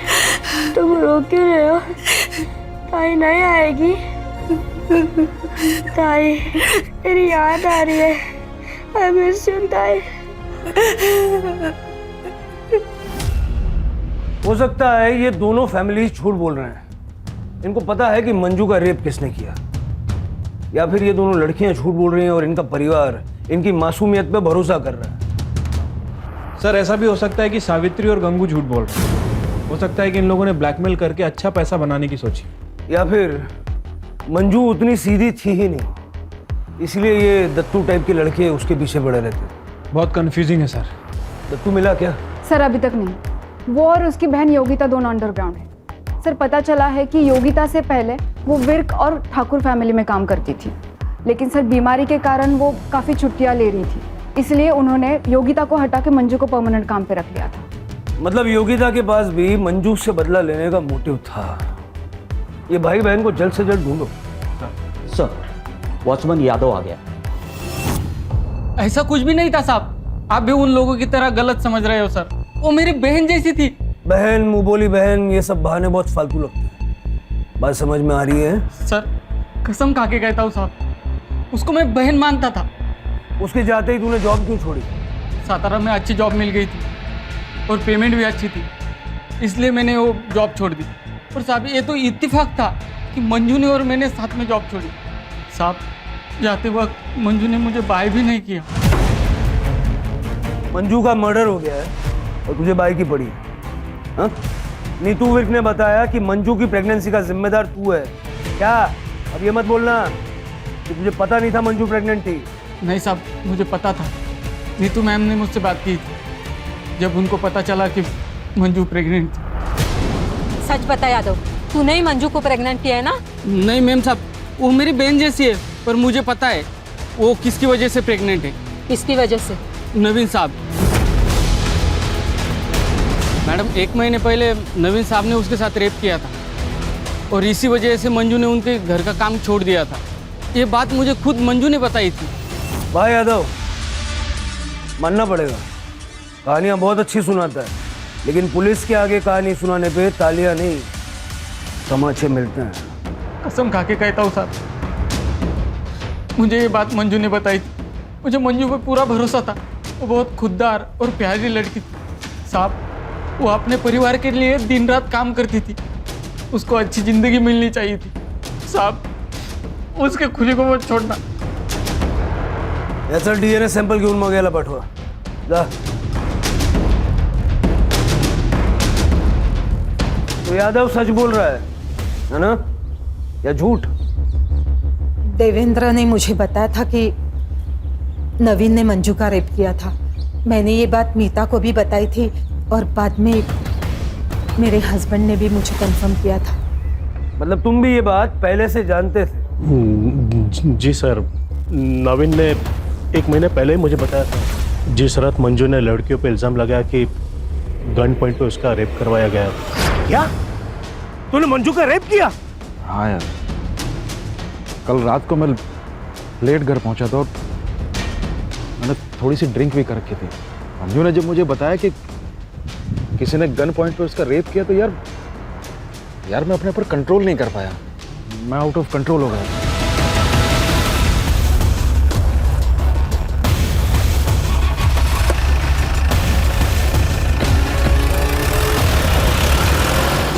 [SPEAKER 19] तुम रो क्यों रहे हो? ताई नहीं आएगी? ताई तेरी याद आ रही है। आई मिस यू ताई।
[SPEAKER 3] हो सकता है ये दोनों फैमिलीज झूठ बोल रहे हैं। इनको पता है कि मंजू का रेप किसने किया, या फिर ये दोनों लड़कियां झूठ बोल रही हैं और इनका परिवार इनकी मासूमियत पे भरोसा कर रहा है।
[SPEAKER 24] सर ऐसा भी हो सकता है कि सावित्री और गंगू झूठ बोल रहे हैं। हो सकता है कि इन लोगों ने ब्लैकमेल करके अच्छा पैसा बनाने की सोची,
[SPEAKER 3] या फिर मंजू उतनी सीधी थी ही नहीं, इसलिए ये दत्तू टाइप के लड़के उसके पीछे पड़े रहते।
[SPEAKER 24] बहुत कंफ्यूजिंग है सर।
[SPEAKER 3] दत्तू मिला क्या?
[SPEAKER 5] सर अभी तक नहीं। वो और उसकी बहन योगिता दोनों अंडरग्राउंड है। सर पता चला है कि योगिता से पहले वो विर्क और ठाकुर फैमिली में काम करती थी, लेकिन सर बीमारी के कारण वो काफ़ी छुट्टियां ले रही थी, इसलिए उन्होंने योगिता को हटा के मंजू को परमानेंट काम पे रख लिया था।
[SPEAKER 3] मतलब योगिता के पास भी मंजू से बदला लेने का मोटिव था। ये भाई बहन को जल्द से जल्द ढूंढो।
[SPEAKER 25] सर, वॉचमैन यादव आ गया।
[SPEAKER 26] ऐसा कुछ भी नहीं था साहब, आप भी उन लोगों की तरह गलत समझ रहे हो सर। वो मेरी बहन जैसी थी।
[SPEAKER 3] बहन, मुंह बोली बहन, ये सब बहाने बहुत फालतू लगते हैं। बात समझ में आ रही है?
[SPEAKER 26] सर कसम खा के कहता हूँ साहब, उसको मैं बहन मानता था।
[SPEAKER 3] उसके जाते ही तूने जॉब क्यों छोड़ी?
[SPEAKER 26] सातारा में अच्छी जॉब मिल गई थी और पेमेंट भी अच्छी थी, इसलिए मैंने वो जॉब छोड़ दी। और साहब ये तो इत्तेफाक था कि मंजू ने और मैंने साथ में जॉब छोड़ी। साहब जाते वक्त मंजू ने मुझे बाय भी नहीं किया।
[SPEAKER 3] मंजू का मर्डर हो गया है और तुझे बाय की पड़ी है। हाँ? नीतू विर्क ने बताया कि मंजू की प्रेगनेंसी का जिम्मेदार तू है क्या? अब ये मत बोलना कि तुझे पता नहीं था मंजू प्रेग्नेंट थी।
[SPEAKER 26] नहीं साहब, मुझे पता था। नीतू मैम ने मुझसे बात की थी जब उनको पता चला कि मंजू प्रेग्नेंट थी।
[SPEAKER 15] सच बता यादव, तूने ही मंजू को प्रेग्नेंट किया है ना?
[SPEAKER 26] नहीं मैम साहब, वो मेरी बहन जैसी है, पर मुझे पता है वो किसकी वजह से प्रेग्नेंट है।
[SPEAKER 15] किसकी वजह से?
[SPEAKER 26] नवीन साहब। मैडम 1 महीने पहले नवीन साहब ने उसके साथ रेप किया था और इसी वजह से मंजू ने उनके घर का काम छोड़ दिया था। ये बात मुझे खुद मंजू ने बताई थी।
[SPEAKER 3] भाई यादव, मानना पड़ेगा, कहानियां बहुत अच्छी सुनाता है, लेकिन पुलिस के आगे कहानी सुनाने पे तालियां नहीं तमाचे मिलते हैं।
[SPEAKER 26] कसम खा के कहता हूँ साहब, मुझे ये बात मंजू ने बताई थी। मुझे मंजू पे पूरा भरोसा था। वो बहुत खुददार और प्यारी लड़की थी साहब। वो अपने परिवार के लिए दिन रात काम करती थी। उसको अच्छी ज़िंदगी मिलनी चाहिए थी साहब। उसके खुशी को मत छोड़ना।
[SPEAKER 3] याचा DNA सॅम्पल घेऊन मग याला पाठवा जा। तो यादव सच बोल रहा है ना, या झूठ?
[SPEAKER 10] देवेंद्र ने मुझे बताया था कि नवीन ने मंजू का रेप किया था। मैंने ये बात मीता को भी बताई थी और बाद में मेरे हस्बैंड ने भी मुझे कंफर्म किया था।
[SPEAKER 3] मतलब तुम भी ये बात पहले से जानते थे?
[SPEAKER 22] जी सर, नवीन ने 1 महीने पहले ही मुझे बताया था। जिस रात मंजू ने लड़कियों पे इल्जाम लगाया कि गन पॉइंट पे उसका रेप करवाया गया।
[SPEAKER 3] क्या तूने मंजू का रेप किया?
[SPEAKER 4] हाँ यार, कल रात को मैं लेट घर पहुंचा था और मैंने थोड़ी सी ड्रिंक भी कर रखी थी। मंजू ने जब मुझे बताया कि किसी ने गन पॉइंट पे उसका रेप किया तो यार मैं अपने ऊपर कंट्रोल नहीं कर पाया। मैं आउट ऑफ कंट्रोल हो गया।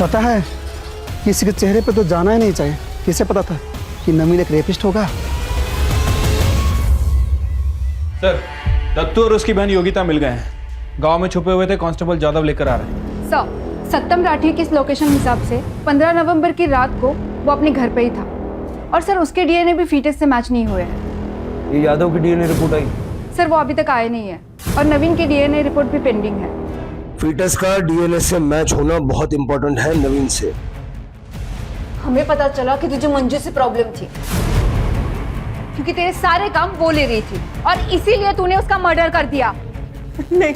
[SPEAKER 18] पता है, किसी के चेहरे पे तो जाना ही नहीं चाहिए। किसे पता था कि नवीन एक रेपिस्ट होगा?
[SPEAKER 24] सर, दत्तू और उसकी बहन योगिता मिल गए हैं। गांव में छुपे हुए थे, कांस्टेबल जादव लेकर आ रहे हैं।
[SPEAKER 9] सर, सत्यम राठी की इस लोकेशन हिसाब से 15 नवंबर की रात को वो अपने घर पे ही था और सर उसके DNA भी फीटस से मैच नहीं हुए हैं।
[SPEAKER 3] ये यादव की DNA रिपोर्ट आई?
[SPEAKER 9] सर वो अभी तक आए नहीं है और नवीन की DNA रिपोर्ट भी पेंडिंग है।
[SPEAKER 3] फीटस का DNA से मैच होना बहुत इंपॉर्टेंट है नवीन से।
[SPEAKER 9] हमें पता चला कि तुझे मंजू से प्रॉब्लम थी क्योंकि तेरे सारे काम वो ले रही थी और इसीलिए तूने उसका मर्डर कर दिया।
[SPEAKER 10] नहीं,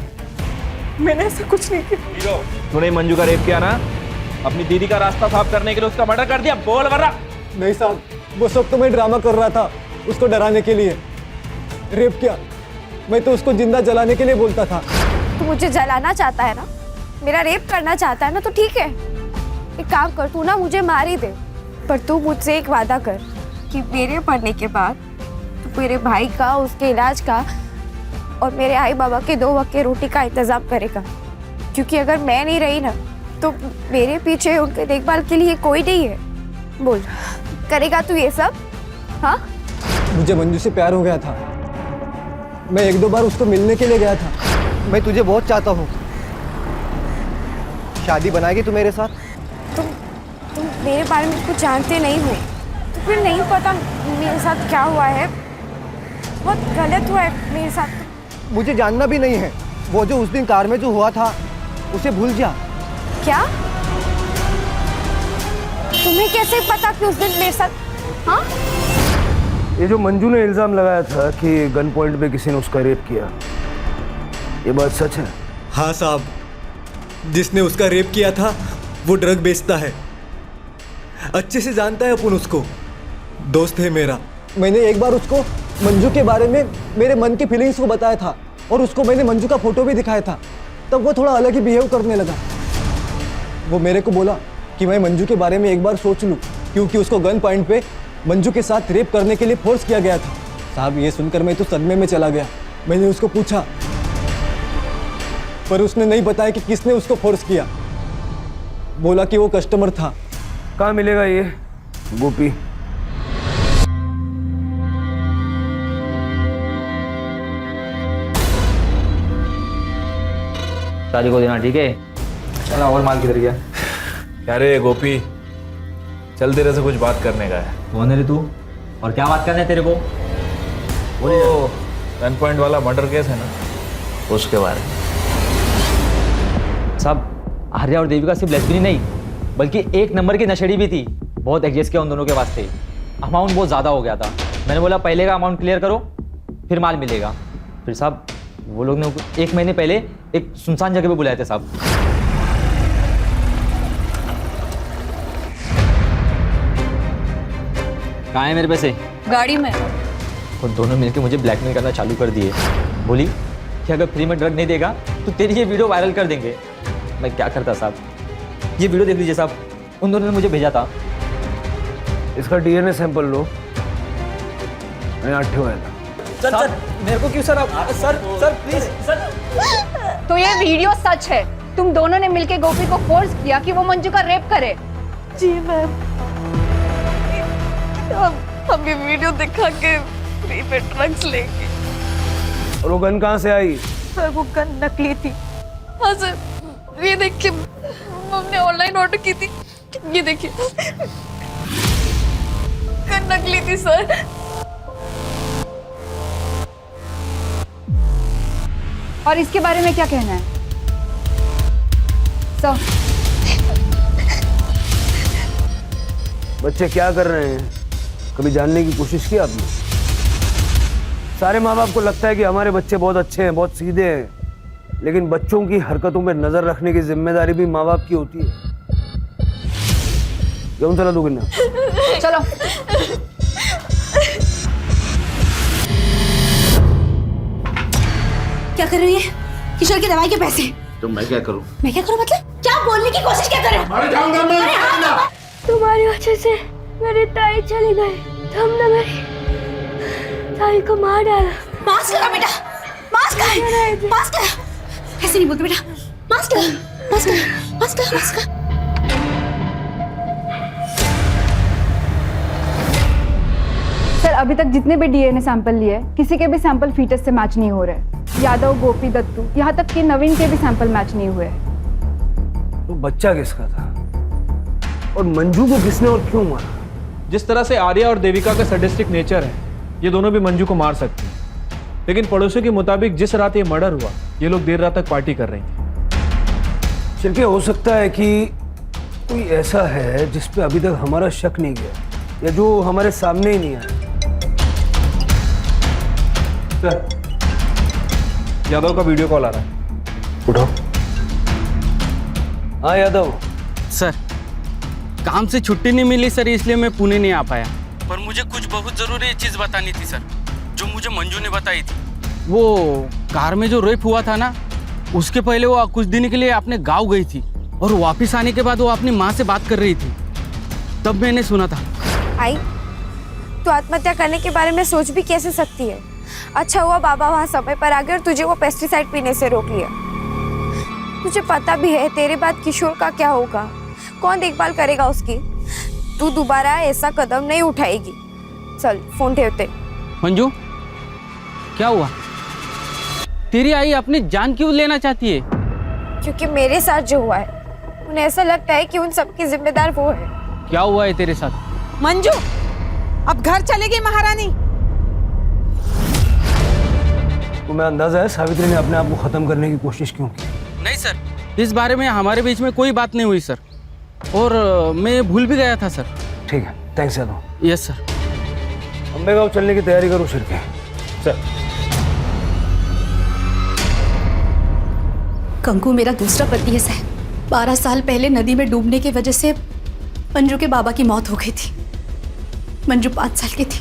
[SPEAKER 10] मैंने ऐसा कुछ नहीं किया।
[SPEAKER 24] तूने मंजू का रेप किया ना? अपनी दीदी का रास्ता साफ करने के लिए उसका मर्डर कर दिया। बोल वरना।
[SPEAKER 18] नहीं साहब, वो सब तो मैं ड्रामा कर रहा था उसको डराने के लिए। रेप किया? मैं तो उसको जिंदा जलाने के लिए बोलता था।
[SPEAKER 7] तू मुझे जलाना चाहता है ना, मेरा रेप करना चाहता है ना, तो ठीक है, एक काम कर, तू ना मुझे मार ही दे, पर तू मुझसे एक वादा कर कि मेरे मरने के बाद तू मेरे भाई का, उसके इलाज का और मेरे आई बाबा के 2 वक्त के रोटी का इंतजाम करेगा। क्योंकि अगर मैं नहीं रही ना तो मेरे पीछे उनके देखभाल के लिए कोई नहीं है। बोल, करेगा तू ये सब? हाँ,
[SPEAKER 18] मुझे मंजू से प्यार हो गया था। मैं 1-2 बार उसको मिलने के लिए गया था। मैं तुझे बहुत चाहता हूँ। शादी बनाएगी तू मेरे साथ?
[SPEAKER 7] तुम मेरे बारे में कुछ जानते नहीं हो तो फिर नहीं पता मेरे साथ क्या हुआ है। बहुत गलत हुआ है मेरे साथ।
[SPEAKER 18] मुझे जानना भी नहीं है। वो जो उस दिन कार में जो हुआ था उसे भूल जा।
[SPEAKER 7] क्या? तुम्हें कैसे पता कि उस दिन मेरे साथ? हाँ,
[SPEAKER 3] ये जो मंजू ने इल्जाम लगाया था कि गन पॉइंट पे किसी ने उसका रेप किया, ये बात सच है?
[SPEAKER 18] हाँ साहब, जिसने उसका रेप किया था वो ड्रग बेचता है। अच्छे से जानता है अपन उसको, दोस्त है मेरा। मैंने एक बार उसको मंजू के बारे में मेरे मन की फीलिंग्स को बताया था और उसको मैंने मंजू का फोटो भी दिखाया था। तब वो थोड़ा अलग ही बिहेव करने लगा। वो मेरे को बोला कि मैं मंजू के बारे में एक बार सोच लूं, क्योंकि उसको गन पॉइंट पे मंजू के साथ रेप करने के लिए फोर्स किया गया था। साहब, ये सुनकर मैं तो सदमे में चला गया। मैंने उसको पूछा पर उसने नहीं बताया कि किसने उसको फोर्स किया। बोला कि वो कस्टमर था।
[SPEAKER 3] कहाँ मिलेगा ये गोपी?
[SPEAKER 11] शादी को देना, ठीक है?
[SPEAKER 24] चला, और माल किधर गया? क्या रे गोपी, चल तेरे से कुछ बात करने का है।
[SPEAKER 11] कौन है रे तू और क्या बात करना है तेरे को?
[SPEAKER 24] वो गन पॉइंट वाला मर्डर केस है ना, उसके बारे में।
[SPEAKER 11] साहब, आर्या और देविका सिर्फ लेस्बियन नहीं बल्कि 1 नंबर की नशेड़ी भी थी। बहुत एडजस्ट किया उन दोनों के वास्ते। अमाउंट बहुत ज़्यादा हो गया था। मैंने बोला पहले का अमाउंट क्लियर करो फिर माल मिलेगा। फिर साहब वो लोग ने 1 महीने पहले एक सुनसान जगह पे बुलाए थे साहब। कहाँ है मेरे पैसे?
[SPEAKER 9] गाड़ी में।
[SPEAKER 11] और दोनों मिलकर मुझे ब्लैकमेल करना चालू कर दिए। बोली कि अगर फ्री में ड्रग नहीं देगा तो तेरी ये वीडियो वायरल कर देंगे। मैं क्या करता साहब? ये वीडियो देख लीजिए साहब, उन दोनों ने मुझे भेजा था।
[SPEAKER 3] इसका DNA सैंपल लो। आणि आत ठेवायला.
[SPEAKER 12] सर सर मेरे को क्यों सर आप सर सर प्लीज सर.
[SPEAKER 9] तो ये वीडियो सच है? तुम दोनों ने मिलकर गोपी को फोर्स किया कि वो मंजू का रेप करे?
[SPEAKER 19] जी मैम, हम ये वीडियो दिखा के फ्री में ड्रग्स लेंगे.
[SPEAKER 3] और वो गन कहाँ से आई?
[SPEAKER 19] सर वो गन नकली थी. हाँ सर, ये देखिए हमने ऑनलाइन ऑर्डर की थी. ये देखिए गन नकली थी सर.
[SPEAKER 9] और इसके बारे में क्या कहना है सर?
[SPEAKER 3] बच्चे क्या कर रहे हैं, कभी जानने की कोशिश की आपने? सारे माँ बाप को लगता है कि हमारे बच्चे बहुत अच्छे हैं, बहुत सीधे हैं, लेकिन बच्चों की हरकतों पर नजर रखने की जिम्मेदारी भी माँ बाप की होती है. क्यों चला तू किन्ना?
[SPEAKER 9] चलो.
[SPEAKER 15] क्या कर रही है? किशोर की दवाई के पैसे.
[SPEAKER 17] तो मैं क्या करूं?
[SPEAKER 15] मैं क्या करूं मतलब? क्या बोलने की कोशिश क्या कर रहे हो?
[SPEAKER 17] अरे जाऊंगा मैं.
[SPEAKER 19] तुम्हारी वजह से मेरी ताई चली गई. तुमने मेरी ताई को मार डाला.
[SPEAKER 15] मास्क लगा बेटा, मास्क लगा, मास्क लगा. ऐसे नहीं बोलते बेटा. मास्क लगा, मास्क लगा, मास्क लगा, मास्क लगा.
[SPEAKER 9] सर अभी तक जितने भी डीएनए सैंपल लिए किसी के भी सैंपल फीटस से मैच नहीं हो रहे. यादव, गोपी, दत्तू, यहाँ तक कि नवीन के भी सैंपल मैच नहीं हुए.
[SPEAKER 3] तो बच्चा किसका था और मंजू को किसने और क्यों मारा?
[SPEAKER 24] जिस तरह से आर्या और देविका का सैडिस्टिक नेचर है, ये दोनों भी मंजू को मार सकते हैं. लेकिन पड़ोसियों के मुताबिक जिस रात ये मर्डर हुआ, ये लोग देर रात तक पार्टी कर रही थी.
[SPEAKER 3] सिर्फ हो सकता है कि कोई ऐसा है जिस पे अभी तक हमारा शक नहीं गया, या जो हमारे सामने ही नहीं आया.
[SPEAKER 24] सर यादव का वीडियो कॉल आ रहा है.
[SPEAKER 3] उठाओ. हाँ यादव.
[SPEAKER 26] सर काम से छुट्टी नहीं मिली सर, इसलिए मैं पुणे नहीं आ पाया. पर मुझे कुछ बहुत ज़रूरी चीज़ बतानी थी सर, जो मुझे मंजू ने बताई थी. वो कार में जो रेप हुआ था ना, उसके पहले वो कुछ दिन के लिए अपने गांव गई थी, और वापस आने के बाद वो अपनी माँ से बात कर रही थी. तब मैंने सुना था.
[SPEAKER 7] आई, तू आत्महत्या करने के बारे में सोच भी कैसे सकती है? अच्छा हुआ बाबा वहाँ समय पर आ गए और तुझे वो पेस्टिसाइड पीने से रोक लिया. तुझे पता भी है तेरे बाद किशोर का क्या होगा, कौन देखभाल करेगा उसकी? तू दोबारा ऐसा कदम नहीं उठाएगी. चल फोन ठेवते.
[SPEAKER 26] मंजू क्या हुआ? तेरी आई अपनी जान क्यों लेना चाहती है?
[SPEAKER 7] क्योंकि मेरे साथ जो हुआ है, उन्हें ऐसा लगता है कि उन सबकी जिम्मेदार वो है.
[SPEAKER 26] क्या हुआ है तेरे साथ?
[SPEAKER 10] मंजू अब घर चलेगी महारानी.
[SPEAKER 3] तुम्हें अंदाजा है सावित्री ने अपने आप को खत्म करने की कोशिश क्यों की?
[SPEAKER 26] नहीं सर, इस बारे में हमारे बीच में कोई बात नहीं हुई सर, और मैं भूल भी गया था सर.
[SPEAKER 3] ठीक है, thanks Yadav.
[SPEAKER 26] Yes sir.
[SPEAKER 3] Ambegaon चलने की तैयारी करो सिर के.
[SPEAKER 24] सर
[SPEAKER 20] कंकु मेरा दूसरा पति है साहब. 12 साल पहले नदी में डूबने की वजह से मंजू के बाबा की मौत हो गई थी. मंजू 5 साल की थी.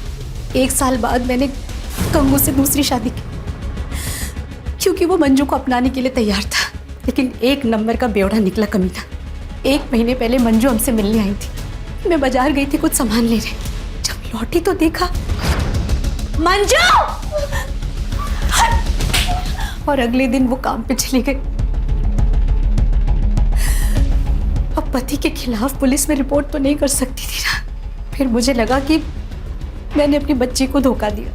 [SPEAKER 20] 1 साल बाद मैंने कंगू से दूसरी शादी की, क्योंकि वो मंजू को अपनाने के लिए तैयार था. लेकिन 1 नंबर का बेवड़ा निकला कमीना. 1 महीने पहले मंजू हमसे मिलने आई थी. मैं बाजार गई थी कुछ सामान लेने. जब लौटी तो देखा मंजू, और अगले दिन वो काम पे चली गई. अब पति के खिलाफ पुलिस में रिपोर्ट तो नहीं कर सकती थी ना. फिर मुझे लगा कि मैंने अपनी बच्ची को धोखा दिया,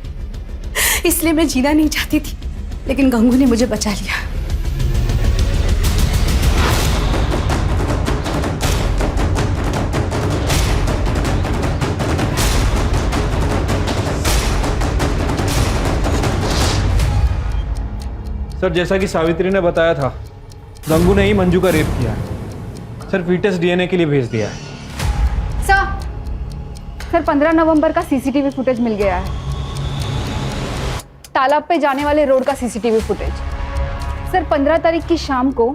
[SPEAKER 20] इसलिए मैं जीना नहीं चाहती थी. लेकिन गंगू ने मुझे बचा लिया.
[SPEAKER 24] सर जैसा कि सावित्री ने बताया था, गंगू ने ही मंजू का रेप किया है. सर फीटस डीएनए के लिए भेज दिया है.
[SPEAKER 9] सर 15 नवंबर का सीसीटीवी फुटेज मिल गया है. तालाब पे जाने वाले रोड का सीसीटीवी फुटेज. सर 15 तारीख की शाम को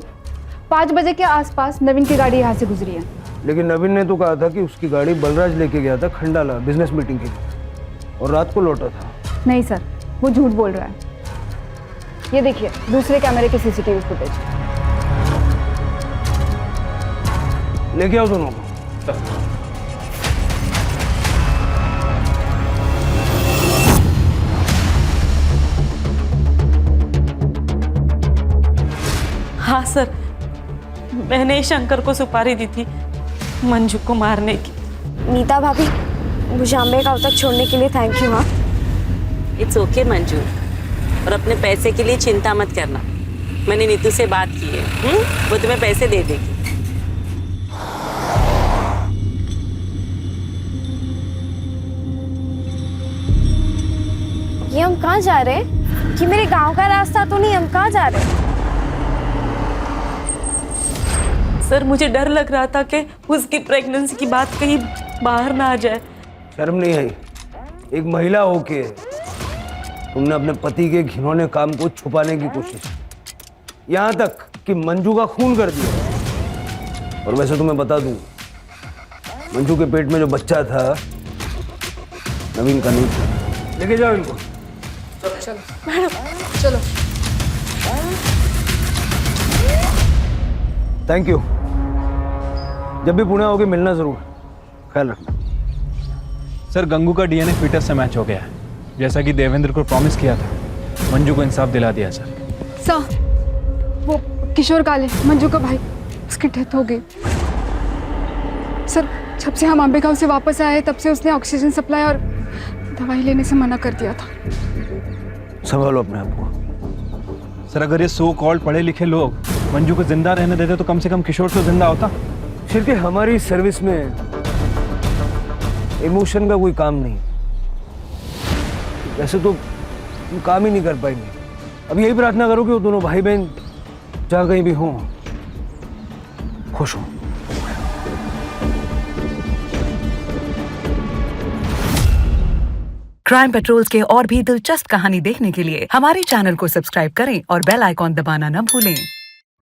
[SPEAKER 9] 5 बजे के आसपास नवीन की गाड़ी यहाँ से गुजरी है.
[SPEAKER 3] लेकिन नवीन ने तो कहा था कि उसकी गाड़ी बलराज लेके गया था खंडाला बिजनेस मीटिंग के लिए, और रात को लौटा था.
[SPEAKER 9] नहीं सर, वो झूठ बोल रहा है. ये देखिए दूसरे कैमरे के सीसीटीवी फुटेज.
[SPEAKER 3] लेके आओ दोनों को.
[SPEAKER 1] सर, मैंने शंकर को सुपारी दी थी मंजू को मारने की।
[SPEAKER 7] नीता भाभी, मुझे अम्बे गांव तक छोड़ने के लिए थैंक यू। हाँ,
[SPEAKER 15] इट्स ओके मंजू, और अपने पैसे के लिए चिंता मत करना। मैंने नीतू से बात की है, वो तुम्हें पैसे दे देगी।
[SPEAKER 7] ये हम कहाँ जा रहे हैं? कि मेरे गांव का रास्ता तो नहीं, हम कहाँ जा रहे हैं?
[SPEAKER 1] सर, मुझे डर लग रहा था कि उसकी प्रेगनेंसी की बात कहीं बाहर ना आ जाए।
[SPEAKER 3] शर्म नहीं आई? एक महिला होके तुमने अपने पति के घिनौने काम को छुपाने की कोशिश की, यहाँ तक कि मंजू का खून कर दिया। और वैसे तुम्हें बता दूं, मंजू के पेट में जो बच्चा था नवीन का नहीं था। लेके जाओ इनको।
[SPEAKER 5] चलो मैडम, चलो।
[SPEAKER 3] Thank you. जब भी पुणे आओगे मिलना जरूर, ख्याल रखना।
[SPEAKER 24] सर, गंगू का डीएनए फीटस से मैच हो गया है, जैसा कि देवेंद्र को प्रॉमिस किया था। मंजू को इंसाफ दिला दिया सर।
[SPEAKER 19] सर, वो किशोर काले, मंजू का भाई, उसकी डेथ हो गई। सर, जब से हम अम्बे गांव से वापस आए तब से उसने ऑक्सीजन सप्लाई और दवाई लेने से मना कर दिया था।
[SPEAKER 3] संभालो अपने आप को।
[SPEAKER 24] सर, अगर ये सो कॉल्ड पढ़े लिखे लोग मंजू को जिंदा रहने देते तो कम से कम किशोर तो जिंदा होता।
[SPEAKER 3] फिर के हमारी सर्विस में इमोशन का कोई काम नहीं। वैसे तो तुम काम ही नहीं कर पाएंगे। अब यही प्रार्थना करो कि वो दोनों भाई बहन जहाँ कहीं भी हों, खुश हों।
[SPEAKER 2] क्राइम पेट्रोल्स के और भी दिलचस्प कहानी देखने के लिए हमारे चैनल को सब्सक्राइब करें और बेल आइकॉन दबाना न भूलें।